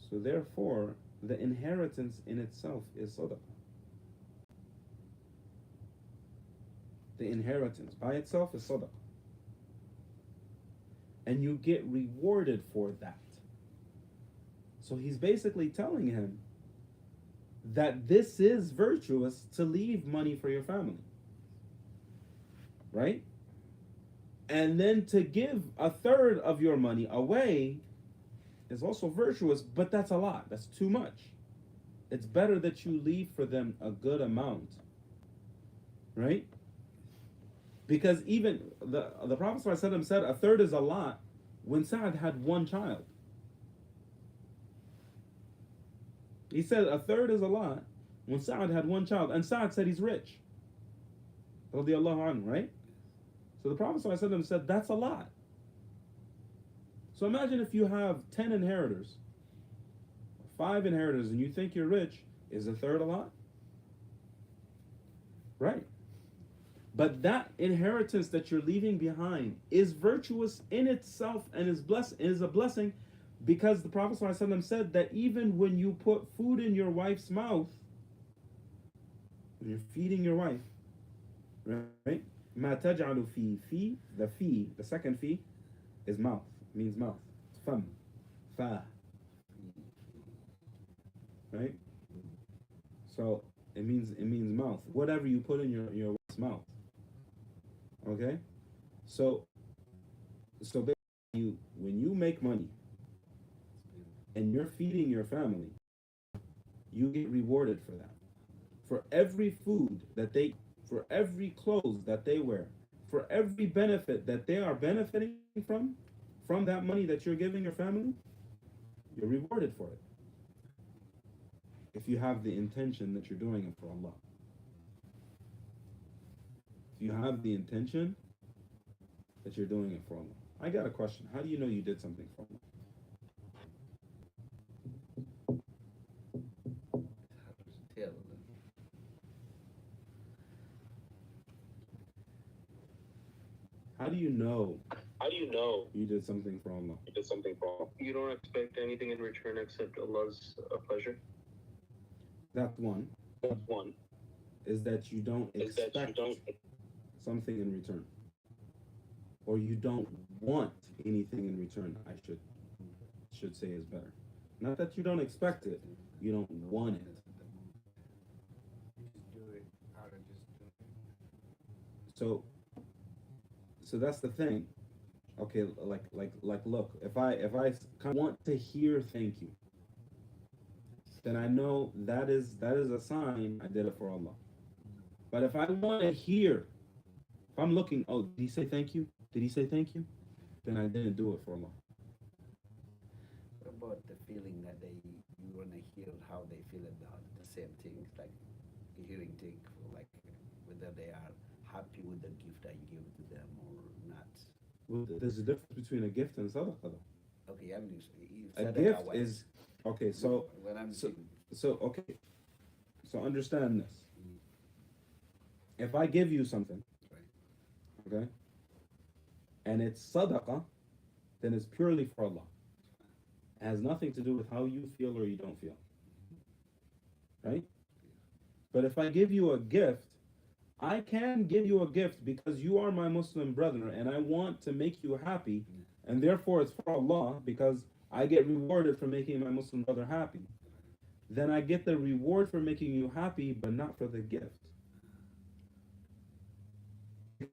So therefore, the inheritance in itself is sadaqah. The inheritance by itself is sadaqah. And you get rewarded for that. So he's basically telling him that this is virtuous to leave money for your family. Right? And then to give a third of your money away is also virtuous, but that's a lot. That's too much. It's better that you leave for them a good amount. Right? Because even the Prophet ﷺ said a third is a lot when Sa'd had one child. He said a third is a lot when Sa'd had one child. And Sa'd said he's rich. Radiallahu anhu, right? So the Prophet ﷺ said that's a lot. So imagine if you have 10 inheritors, 5 inheritors, and you think you're rich, is a third a lot? Right. But that inheritance that you're leaving behind is virtuous in itself and is a blessing, because the Prophet ﷺ said that even when you put food in your wife's mouth, when you're feeding your wife, right? ما تجعل في, the second fi is mouth, means mouth. Fam, fa. right? So it means mouth. Whatever you put in your wife's mouth. Okay? So basically when you make money and you're feeding your family, you get rewarded for that. For every food that they, for every clothes that they wear, for every benefit that they are benefiting from that money that you're giving your family, you're rewarded for it. If you have the intention that you're doing it for Allah. If you have the intention that you're doing it for Allah. I got a question. How do you know you did something for Allah? Tell. How do you know How do you know you did something for Allah? you did something wrong? You don't expect anything in return except Allah's pleasure. That's one. That's one. Is that you don't Is that you expect don't something in return. Or you don't want anything in return, I should say is better. Not that you don't expect it, you don't want it. You just do it out of just doing it. So that's the thing. Okay, like look, if I want to hear thank you, then I know that is a sign I did it for Allah. But if I want to hear, if I'm looking, oh, did he say thank you? Did he say thank you? Then I didn't do it for Allah. What about the feeling that you want to hear how they feel about the same thing, like hearing thing, like whether they are happy with the gift I give to them or not. Well, there's a difference between a gift and sadaqah though. Okay, I'm you A said gift that is, okay, so when I'm so- saying, okay. So understand this. If I give you something, right, okay, and it's sadaqah, then it's purely for Allah. It has nothing to do with how you feel or you don't feel. Right? But if I give you a gift, I can give you a gift because you are my Muslim brother and I want to make you happy, and therefore it's for Allah because I get rewarded for making my Muslim brother happy. Then I get the reward for making you happy, but not for the gift.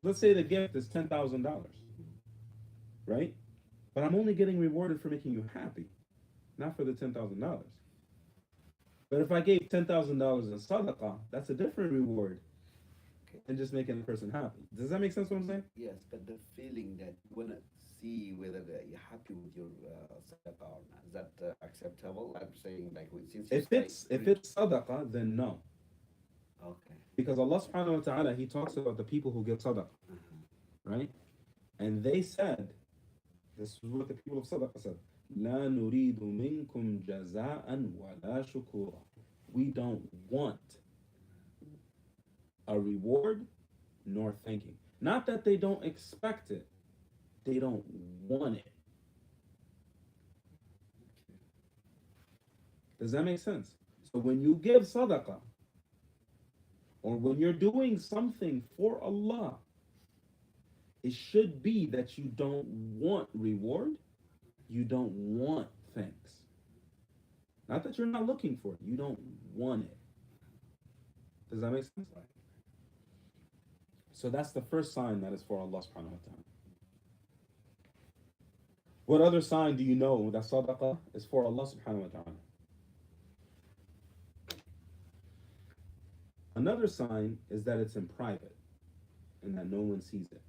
Let's say the gift is $10,000, right? But I'm only getting rewarded for making you happy, not for the $10,000. But if I gave $10,000 in sadaqah, that's a different reward than just making the person happy. Does that make sense what I'm saying? yes, but the feeling that you want to see whether you're happy with your sadaqah or not, is that acceptable? I'm saying like since you If it's sadaqah, then no. okay. Because Allah subhanahu wa ta'ala, He talks about the people who give sadaqah, right? And they said, this is what the people of sadaqah said, لا نريد منكم جزاء ولا شكورا. We don't want a reward nor thanking. Not that they don't expect it, they don't want it. Does that make sense? So when you give sadaqah, or when you're doing something for Allah, it should be that you don't want reward, you don't want thanks. Not that you're not looking for it, you don't want it. Does that make sense? So that's the first sign that is for Allah subhanahu wa ta'ala. What other sign do you know that sadaqah is for Allah subhanahu wa ta'ala? Another sign is that it's in private and that no one sees it.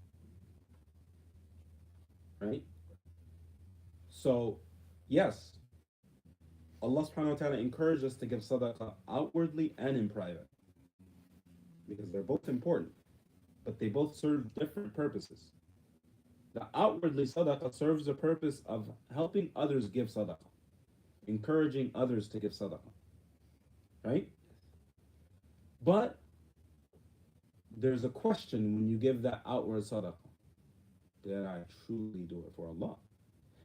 Right? So, yes, Allah subhanahu wa ta'ala encouraged us to give sadaqah outwardly and in private. Because they're both important, but they both serve different purposes. The outwardly sadaqah serves the purpose of helping others give sadaqah, encouraging others to give sadaqah. Right? But there's a question when you give that outward sadaqah. Did I truly do it for Allah?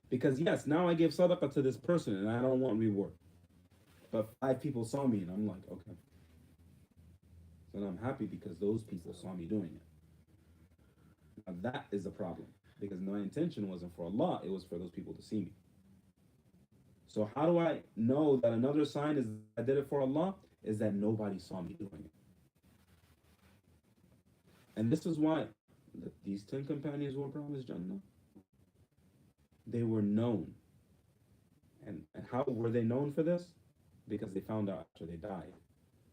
Because yes, now I gave sadaqah to this person and I don't want reward. But 5 people saw me and I'm like, okay. So I'm happy because those people saw me doing it. Now that is a problem. Because my intention wasn't for Allah, it was for those people to see me. So how do I know that another sign is that I did it for Allah? Is that nobody saw me doing it. And this is why these 10 companions were promised Jannah. They were known. And how were they known for this? Because they found out after they died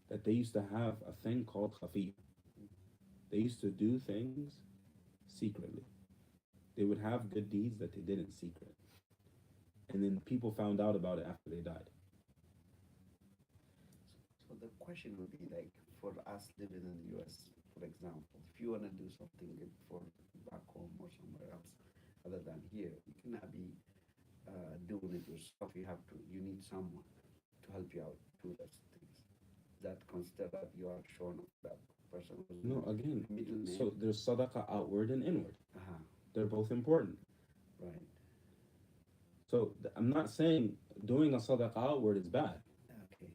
that they used to have a thing called khafiyya. They used to do things secretly. They would have good deeds that they did in secret. And then people found out about it after they died. So the question would be like, for us living in the US, for example, if you want to do something good for back home or somewhere else other than here, you cannot be doing it yourself. You need someone to help you out do those things. That consider that you are shown of that person who's No, again, middleman. so there's sadaqah outward and inward. Uh-huh. They're both important. Right. So I'm not saying doing a sadaqah outward is bad. Okay.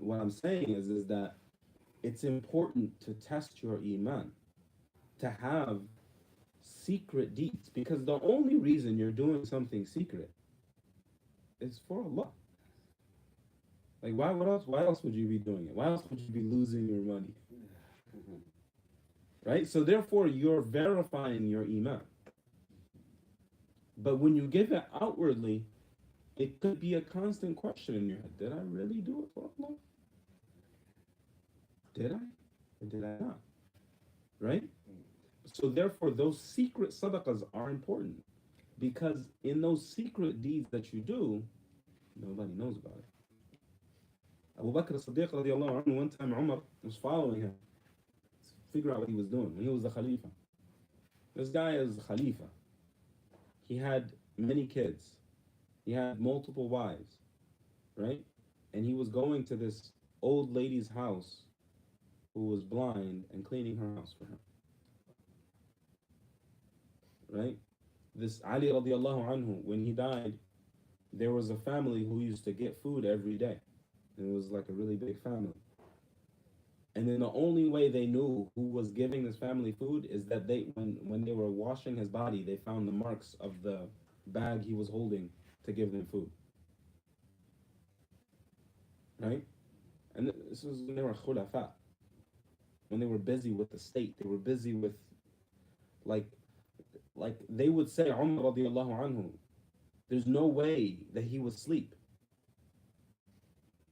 What I'm saying is that it's important to test your iman, to have secret deeds, because the only reason you're doing something secret is for Allah. Like why else would you be doing it? Why else would you be losing your money? Mhm. Right? So therefore you're verifying your iman. But when you give it outwardly, it could be a constant question in your head. Did I really do it for Allah? Did I? Or did I not? Right? So therefore, those secret sadaqahs are important. Because in those secret deeds that you do, nobody knows about it. Abu Bakr as-Siddiq radiallahu anhu, one time Umar was following him to figure out what he was doing when he was the Khalifa. This guy is Khalifa. He had many kids. He had multiple wives, right? And he was going to this old lady's house who was blind and cleaning her house for him. Right? This Ali radiallahu anhu, when he died, there was a family who used to get food every day. And it was like a really big family. And then the only way they knew who was giving this family food is that when they were washing his body, they found the marks of the bag he was holding to give them food. Right? And this was when they were khulafa. When they were busy with the state. They were busy with, like they would say, Umar radiallahu anhu, there's no way that he would sleep.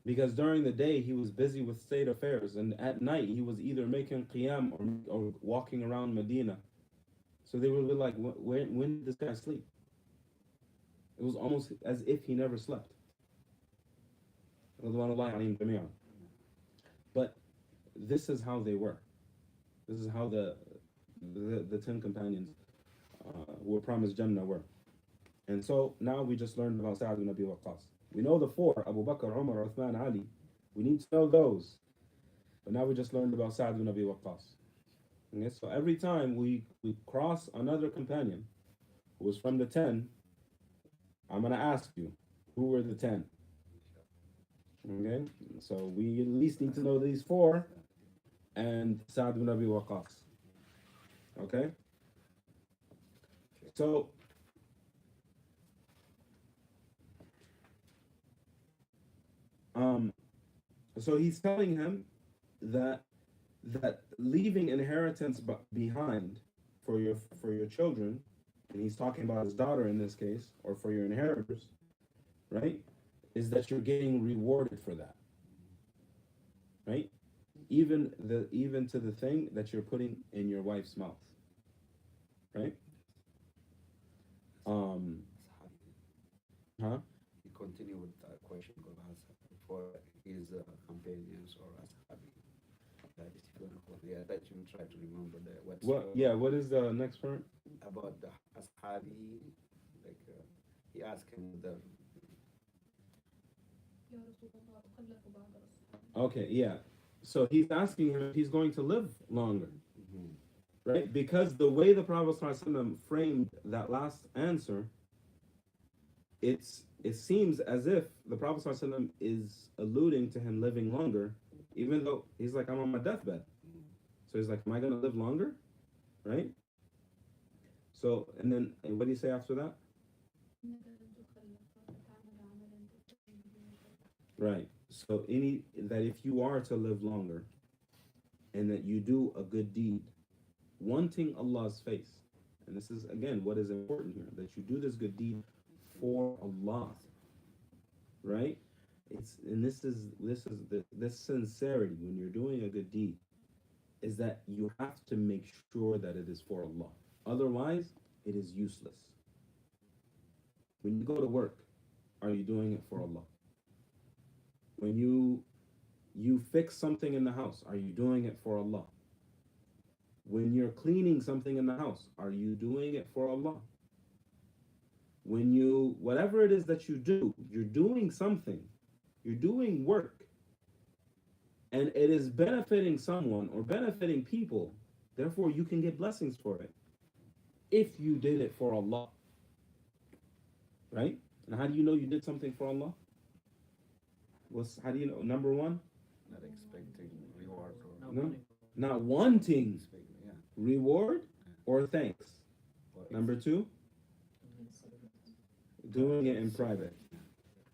Because during the day he was busy with state affairs, and at night he was either making qiyam or walking around Medina. So they would be like, when did this guy sleep? It was almost as if he never slept. But this is how they were. This is how the 10 companions who were promised Jannah were. And so now we just learned about Sa'd ibn Abi Waqqas. We know the four, Abu Bakr, Umar, Uthman, Ali. We need to know those. But now we just learned about Sa'd ibn Abi Waqqas. Okay, so every time we cross another companion who was from the 10, I'm going to ask you, who were the 10? Okay, so we at least need to know these four and Sa'd ibn Abi Waqqas. Okay? So so he's telling him that leaving inheritance behind for your children, and he's talking about his daughter in this case, or for your inheritors, right? Is that you're getting rewarded for that, right? Even to the thing that you're putting in your wife's mouth, right? Huh? You continue with that question for his companions or ashabi. That is going to that you try to remember What is the next part? About the ashabi, like he asked him the. Okay, yeah. So he's asking him if he's going to live longer, right? Because the way the Prophet ﷺ framed that last answer, it seems as if the Prophet ﷺ is alluding to him living longer, even though he's like, I'm on my deathbed. So he's like, am I going to live longer? Right? So, and then what do you say after that? Right. So that if you are to live longer and that you do a good deed, wanting Allah's face, and this is again what is important here, that you do this good deed for Allah, right? It's and this sincerity when you're doing a good deed is that you have to make sure that it is for Allah. Otherwise, it is useless. When you go to work, are you doing it for Allah? When you fix something in the house, are you doing it for Allah? When you're cleaning something in the house, are you doing it for Allah? When you, whatever it is that you do, you're doing something, you're doing work, and it is benefiting someone or benefiting people, therefore you can get blessings for it if you did it for Allah. Right? And how do you know you did something for Allah? How do you know? Number one, Not expecting reward or no, not wanting yeah. reward or thanks. Or Number two, doing it in private.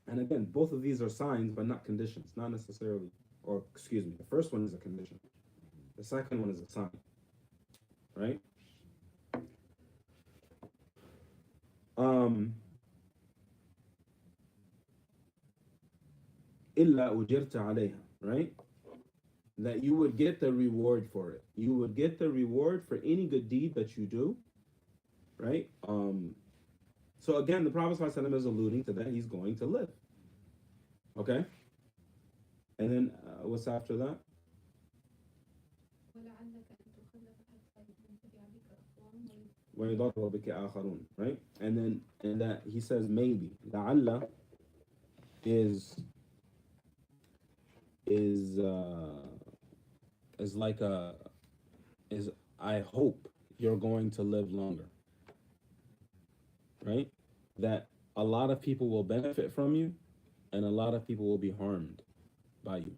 And again, both of these are signs, but not conditions, not necessarily. Or excuse me, the first one is a condition. The second one is a sign. Right? إلا أجرت عليها, right? That you would get the reward for it. You would get the reward for any good deed that you do, right? So again, the Prophet ﷺ is alluding to that he's going to live. Okay? And then what's after that? ويضر بك آخرون, right? And that he says maybe. لعل is like I hope you're going to live longer, right? That a lot of people will benefit from you and a lot of people will be harmed by you,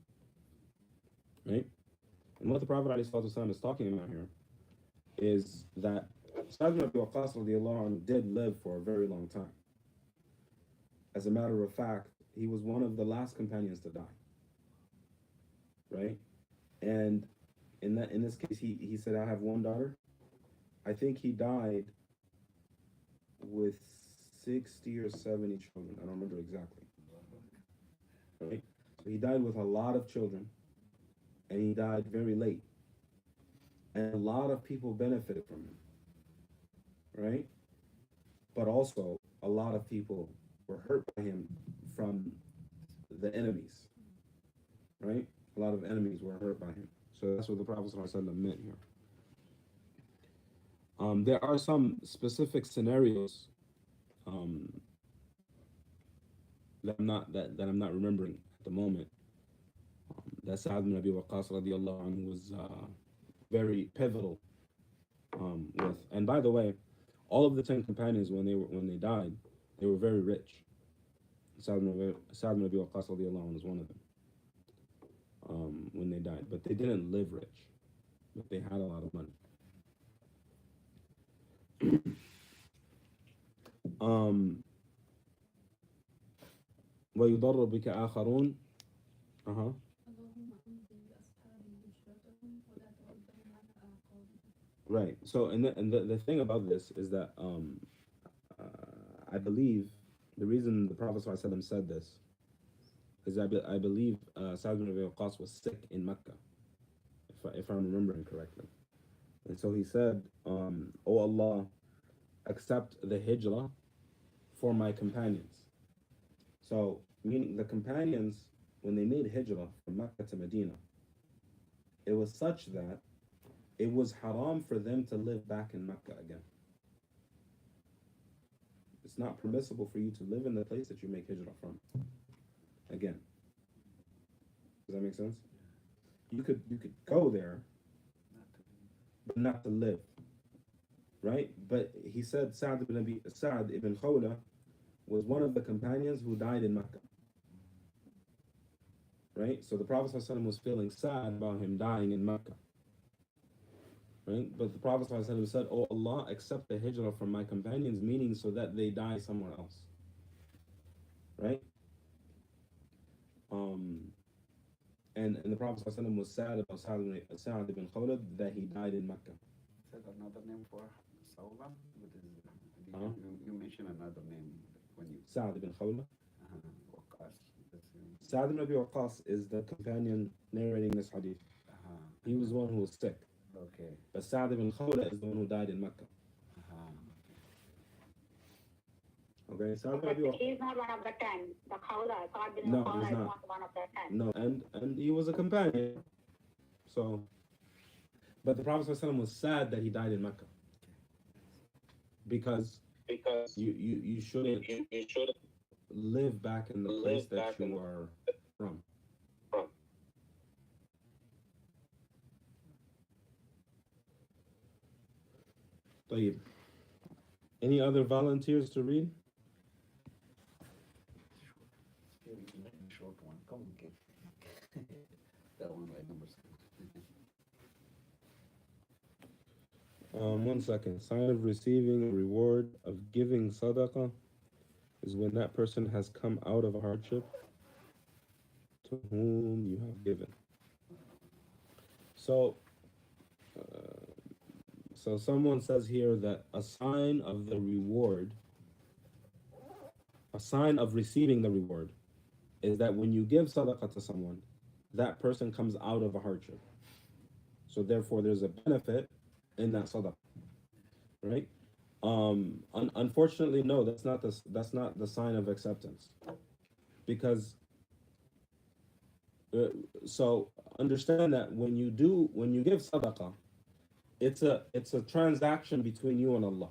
right? And what the Prophet ﷺ is talking about here is that Sa'd ibn Abi Waqqas radiallahu anhu did live for a very long time. As a matter of fact, he was one of the last companions to die, right? And in this case, he said, I have one daughter. I think he died with 60 or 70 children. I don't remember exactly. Right? So he died with a lot of children, and he died very late. And a lot of people benefited from him, right? But also, a lot of people were hurt by him from the enemies, right? A lot of enemies were hurt by him. So that's what the Prophet ﷺ meant here. There are some specific scenarios that I'm not remembering at the moment. That Sa'd ibn Abi Waqqas radiallahu anhu was very pivotal with. And by the way, all of the 10 companions when they died, they were very rich. Sa'd ibn Abi Waqqas radiallahu anhu was one of them. When they died, but they didn't live rich, but they had a lot of money. ويضر بك آخرون. Right. So and the thing about this is that I believe the reason the Prophet ﷺ said this is I believe Sa'd ibn Abi Waqqas was sick in Mecca, if I'm remembering correctly. And so he said, "O Allah, accept the hijrah for my companions." So, meaning the companions, when they made hijrah from Mecca to Medina, it was such that it was haram for them to live back in Mecca again. It's not permissible for you to live in the place that you make hijrah from again. Does that make sense? You could go there, but not to live, right? But he said Sa'd ibn Khawla was one of the companions who died in Mecca, right? So the Prophet ﷺ was feeling sad about him dying in Mecca, right? But the Prophet ﷺ said, "Oh Allah, accept the hijrah from my companions," meaning so that they die somewhere else, right? And the Prophet ﷺ was sad about Sa'd ibn Khawlad that he died in Mecca. Is that another name for Saula? Uh-huh. You mentioned another name when you. Sa'd ibn Khawlad. Waqas. Sa'd ibn Abi Waqqas is the companion narrating this hadith. He was the one who was sick. Okay. But Sa'd ibn Khawlad is the one who died in Mecca. Okay, Sa'd ibn Abi Waqqas. He is not one of the 10. The Khawla, Sa'd bin No, Khawla he's is not. not one of the 10. No, and he was a companion. So, but the Prophet ﷺ was sad that he died in Mecca. Because you shouldn't live back in the place that you are from. طيب. Any other volunteers to read? Short one. Come on, kid. That one right number 7. 1 second. Sign of receiving a reward of giving sadaqah is when that person has come out of a hardship to whom you have given. So someone says here that a sign of the reward, a sign of receiving the reward, is that when you give sadaqah to someone, that person comes out of a hardship. So therefore there's a benefit in that sadaqah, right? Unfortunately, no, that's not the sign of acceptance, because so understand that when you give sadaqah, it's a transaction between you and Allah,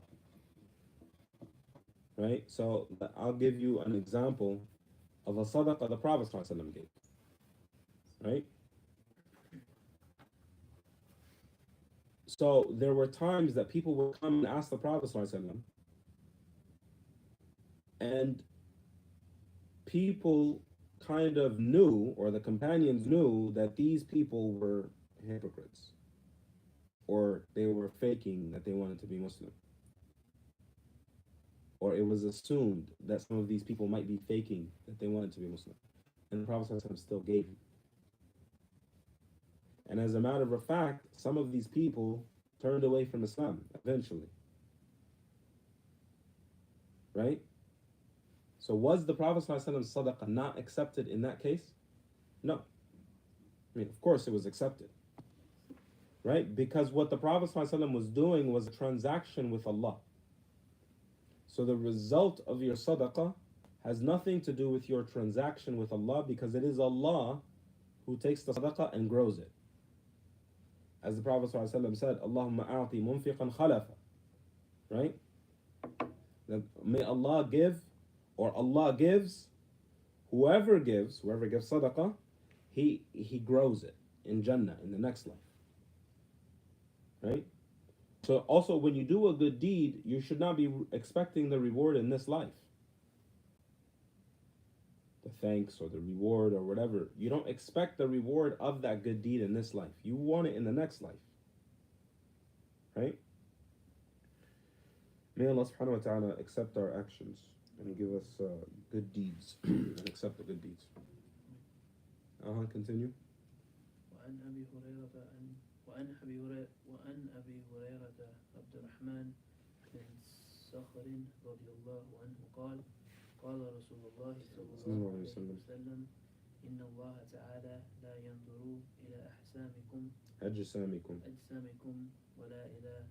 right? So I'll give you an example of a sadaqah the Prophet ﷺ gave, right? So there were times that people would come and ask the Prophet ﷺ, and people kind of knew, or the companions knew, that these people were hypocrites, or they were faking that they wanted to be Muslim, or it was assumed that some of these people might be faking that they wanted to be Muslim, and the Prophet ﷺ still gave them. And as a matter of fact, some of these people turned away from Islam eventually. Right? So was the Prophet ﷺ's sadaqah not accepted in that case? No. I mean, of course it was accepted. Right? Because what the Prophet ﷺ was doing was a transaction with Allah. So the result of your sadaqah has nothing to do with your transaction with Allah, because it is Allah who takes the sadaqah and grows it. As the Prophet ﷺ said, Allahumma a'ti munfiqan khalafa. Right? That may Allah give, or Allah gives, whoever gives sadaqah, he grows it in Jannah, in the next life. Right? So also when you do a good deed, you should not be expecting the reward in this life. The thanks or the reward or whatever. You don't expect the reward of that good deed in this life. You want it in the next life. Right? May Allah subhanahu wa ta'ala accept our actions and give us good deeds and accept the good deeds. Continue. وعن أبي هريرة عبد الرحمن بن صخر رضي الله عنه قال قال رسول الله صلى الله عليه وسلم إن الله تعالى لا ينظر إلى أجسامكم ولا إلى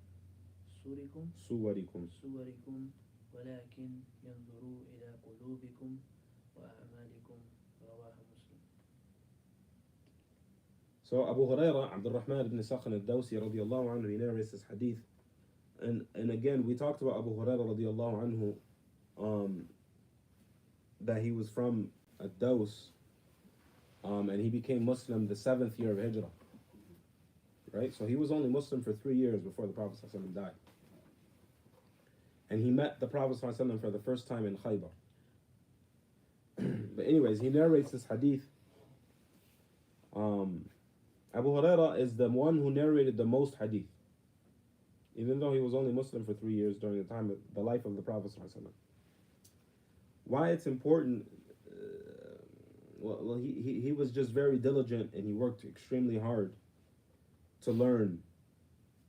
صوركم ولكن ينظر إلى قلوبكم وأعمالكم. رواه مسلم. So Abu Hurairah, Abdul Rahman ibn Sakhan al-Dawsi radiyallahu anhu, he narrates this hadith. And again, we talked about Abu Hurairah radiyallahu anhu, that he was from Ad-Daws, and he became Muslim the 7th year of Hijrah. Right? So he was only Muslim for 3 years before the Prophet ﷺ died. And he met the Prophet ﷺ for the first time in Khaybar. But anyways, he narrates this hadith. Abu Hurairah is the one who narrated the most hadith, even though he was only Muslim for 3 years during the life of the Prophet ﷺ. Why it's important, Well, he was just very diligent and he worked extremely hard to learn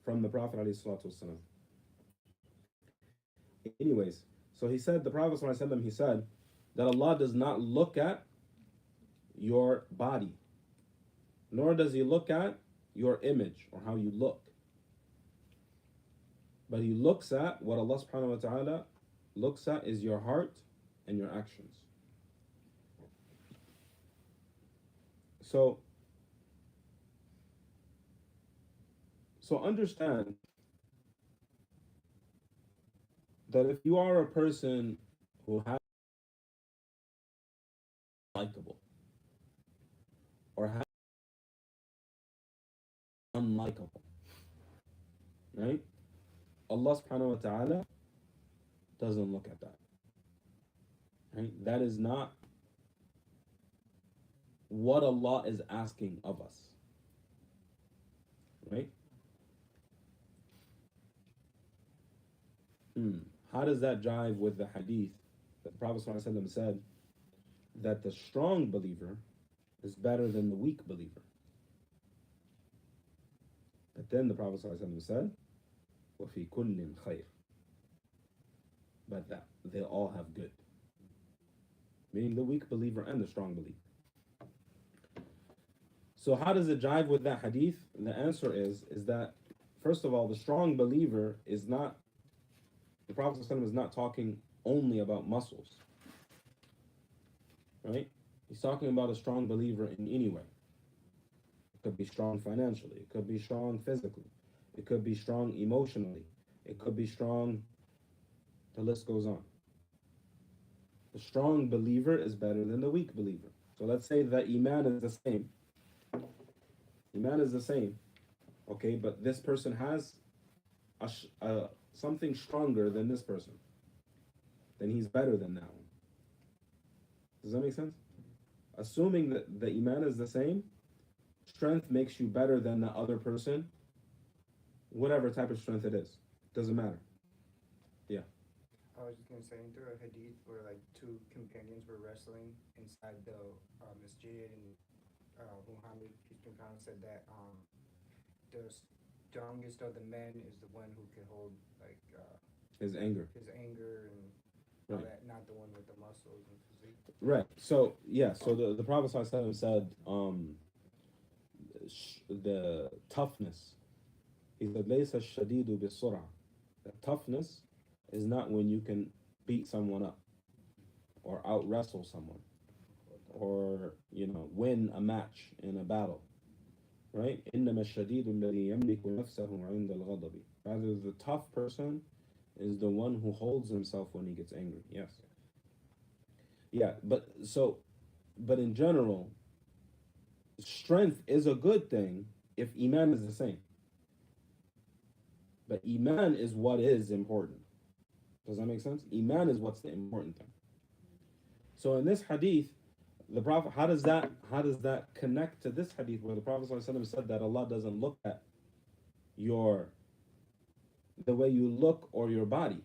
from the Prophet ﷺ. Anyways, so he said, the Prophet ﷺ, he said that Allah does not look at your body, nor does he look at your image or how you look. But he looks at what Allah subhanahu wa ta'ala looks at is your heart and your actions. So understand that if you are a person who has likable or has unlikable, right? Allah subhanahu wa ta'ala doesn't look at that. Right? That is not what Allah is asking of us. Right? How does that jive with the hadith that the Prophet ﷺ said that the strong believer is better than the weak believer? But then the Prophet ﷺ said, وَفِي كُلٍّ خَيْرٍ, but that they all have good. Meaning the weak believer and the strong believer. So how does it jive with that hadith? And the answer is that, first of all, the strong believer is not, the Prophet ﷺ is not talking only about muscles. Right? He's talking about a strong believer in any way. It could be strong financially. It could be strong physically. It could be strong emotionally. It could be strong, the list goes on. The strong believer is better than the weak believer. So let's say that Iman is the same. Iman is the same. Okay, but this person has something stronger than this person. Then he's better than that one. Does that make sense? Assuming that the Iman is the same, strength makes you better than the other person, whatever type of strength it is. Doesn't matter. Yeah. I was just gonna say, into a hadith where like two companions were wrestling inside the masjid, and Muhammad, peace be upon him, said that the strongest of the men is the one who can hold like His anger. and all Right. that, not the one with the muscles and physique. Right. So yeah. So the Prophet ﷺ said the toughness. He said, "Laysa shadidu bisur'a." The toughness is not when you can beat someone up, or out wrestle someone, or win a match in a battle. Right? إنما الشديد الذي يملك نفسه عند الغضب. Rather, the tough person is the one who holds himself when he gets angry. Yes. Yeah, but in general, strength is a good thing if Iman is the same. But Iman is what is important. Does that make sense? Iman is what's the important thing. So in this hadith, the Prophet, how does that connect to this hadith where the Prophet ﷺ said that Allah doesn't look at the way you look or your body?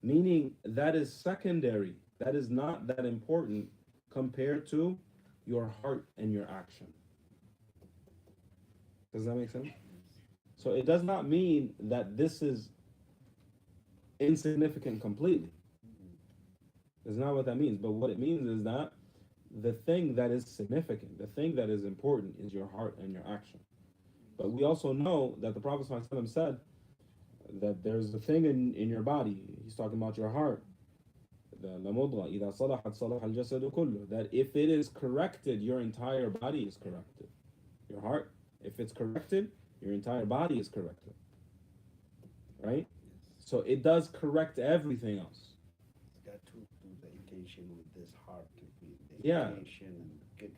Meaning that is secondary. That is not that important compared to your heart and your action. Does that make sense? So it does not mean that this is insignificant completely. That's not what that means. But what it means is that the thing that is significant, the thing that is important is your heart and your action. But we also know that the Prophet ﷺ said that there's a thing in your body. He's talking about your heart. That if it is corrected, your entire body is corrected. Your heart, if it's corrected, your entire body is corrected. Right? So it does correct everything else. It's got to do the intention with this heart to be the Yeah. intention and get.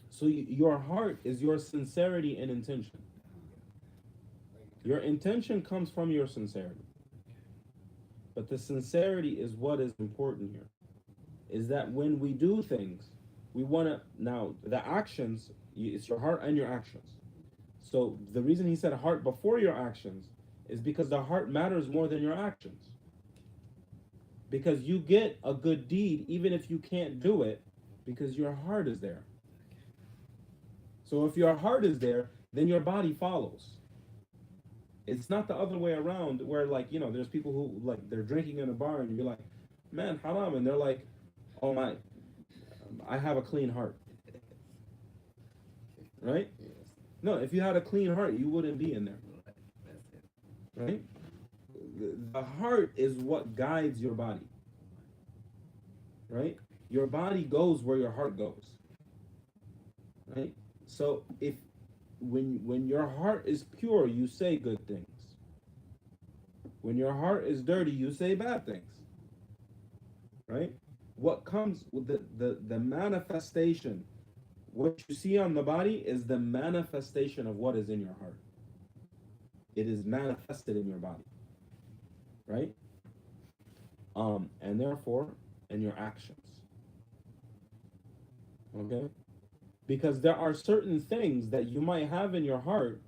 So your heart is your sincerity and intention. Your intention comes from your sincerity. But the sincerity is what is important here. Is that when we do things, we want to, now the actions, it's your heart and your actions. So the reason he said heart before your actions is because the heart matters more than your actions. Because you get a good deed even if you can't do it Because your heart is there. So if your heart is there, then your body follows. It's not the other way around where, like, there's people who, like, they're drinking in a bar and you're like, man, haram. And they're like, oh my, I have a clean heart. Right? Yes. No, if you had a clean heart, you wouldn't be in there. Right. That's it. Right? The heart is what guides your body. Right? Your body goes where your heart goes. Right? So if when your heart is pure, you say good things. When your heart is dirty, you say bad things. Right? What comes with the manifestation, what you see on the body is the manifestation of what is in your heart. It is manifested in your body. Right? And therefore, in your actions. Okay? Because there are certain things that you might have in your heart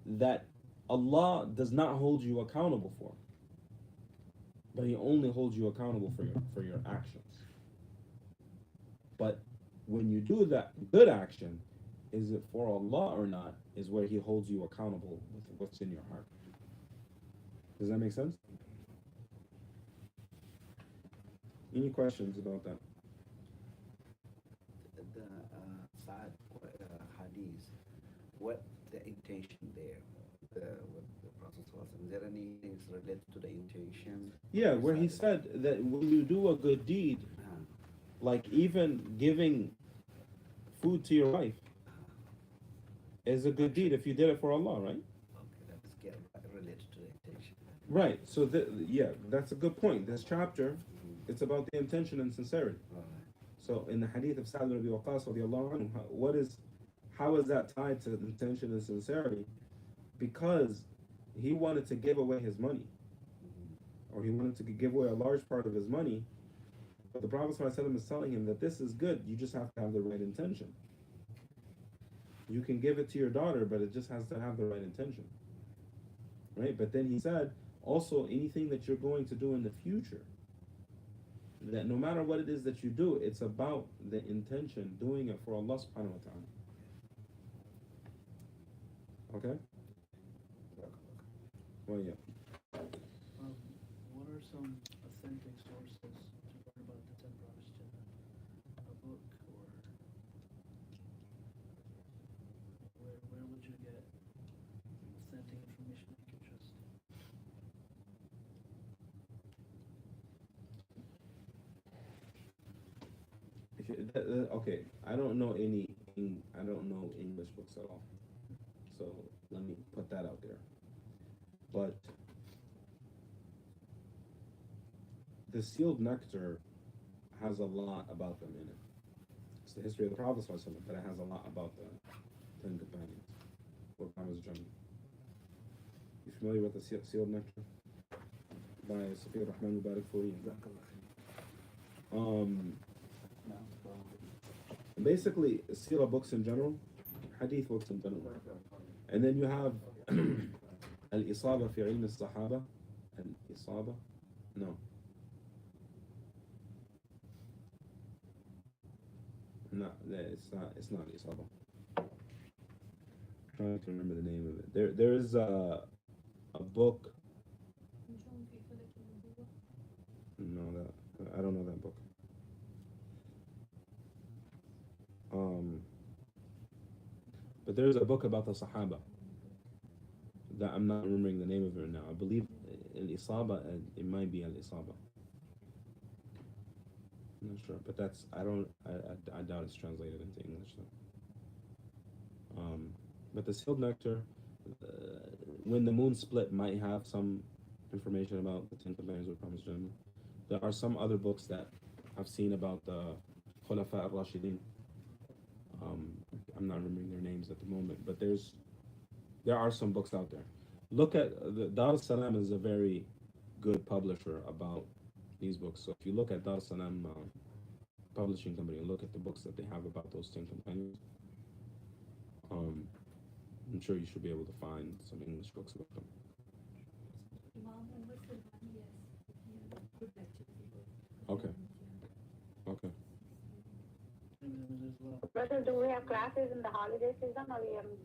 that Allah does not hold you accountable for. But He only holds you accountable for your actions. But when you do that good action, is it for Allah or not, is where He holds you accountable with what's in your heart. Does that make sense? Any questions about that? The Saad hadith, what the intention there? What the Prophet was. Is there any things related to the intention? Yeah, where he said that when you do a good deed, like even giving food to your wife, is a good deed if you did it for Allah, right? Okay, that is related to the intention. Right. So yeah, that's a good point. This chapter, it's about the intention and sincerity. All right. So in the hadith of Sa'd ibn Abi Waqqas radiallahu anhu, how is that tied to intention and sincerity? Because he wanted to give away his money, or he wanted to give away a large part of his money. But the Prophet ﷺ is telling him that this is good. You just have to have the right intention. You can give it to your daughter, but it just has to have the right intention. Right? But then he said, also anything that you're going to do in the future, that no matter what it is that you do, it's about the intention, doing it for Allah subhanahu wa ta'ala. Okay? Well, yeah. What are some authentic sources to learn about the 10 Prophets Jannah? A book, or where would you get authentic information you can trust? Okay, I don't know English books at all. So let me put that out there. But the sealed nectar has a lot about them in it. It's the history of the Prophet, but it has a lot about the 10 companions. What Promised Jannah. You familiar with the sealed nectar? By Safiya Rahman Mubarak Furi. Basically, Sirah books in general, Hadith books in general. And then you have Al-Isaba fi Ilm al-Sahaba. Al-Isaba? No. No, it's not Isaba. I'm trying to remember the name of it. There is a book. No, I don't know that book. But there's a book about the Sahaba that I'm not remembering the name of it now. I believe Al-Isaba, it might be Al-Isaba. I'm not sure, but I doubt it's translated into English though. But the sealed nectar, when the moon split, might have some information about the 10 companions of Promised Jannah. There are some other books that I've seen about the Khulafa al-Rashidin. I'm not remembering their names at the moment, but there are some books out there. Look at Dar es-Salam is a very good publisher about these books. So if you look at Dar es-Salam publishing company and look at the books that they have about those 10 companions, I'm sure you should be able to find some English books about them. Okay. do we have classes in the holiday season, or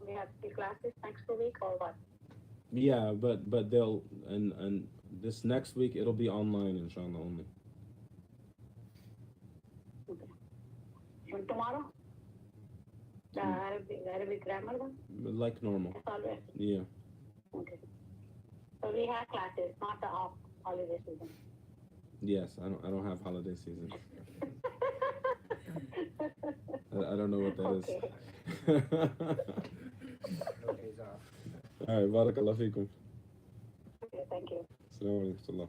we have the classes next week, or what? Yeah, but they'll and this next week it'll be online, inshallah, only. Okay. And tomorrow? The Arabic grammar one? Like normal. As always. Yeah. Okay. So we have classes, not the off holiday season. Yes, I don't have holiday season. I don't know what that is. Okay. No days off. All right, barakallah fikum. Okay, thank you. Assalamu alaikum. جزاك الله.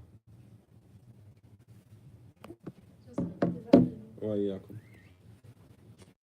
Wa iyyakum.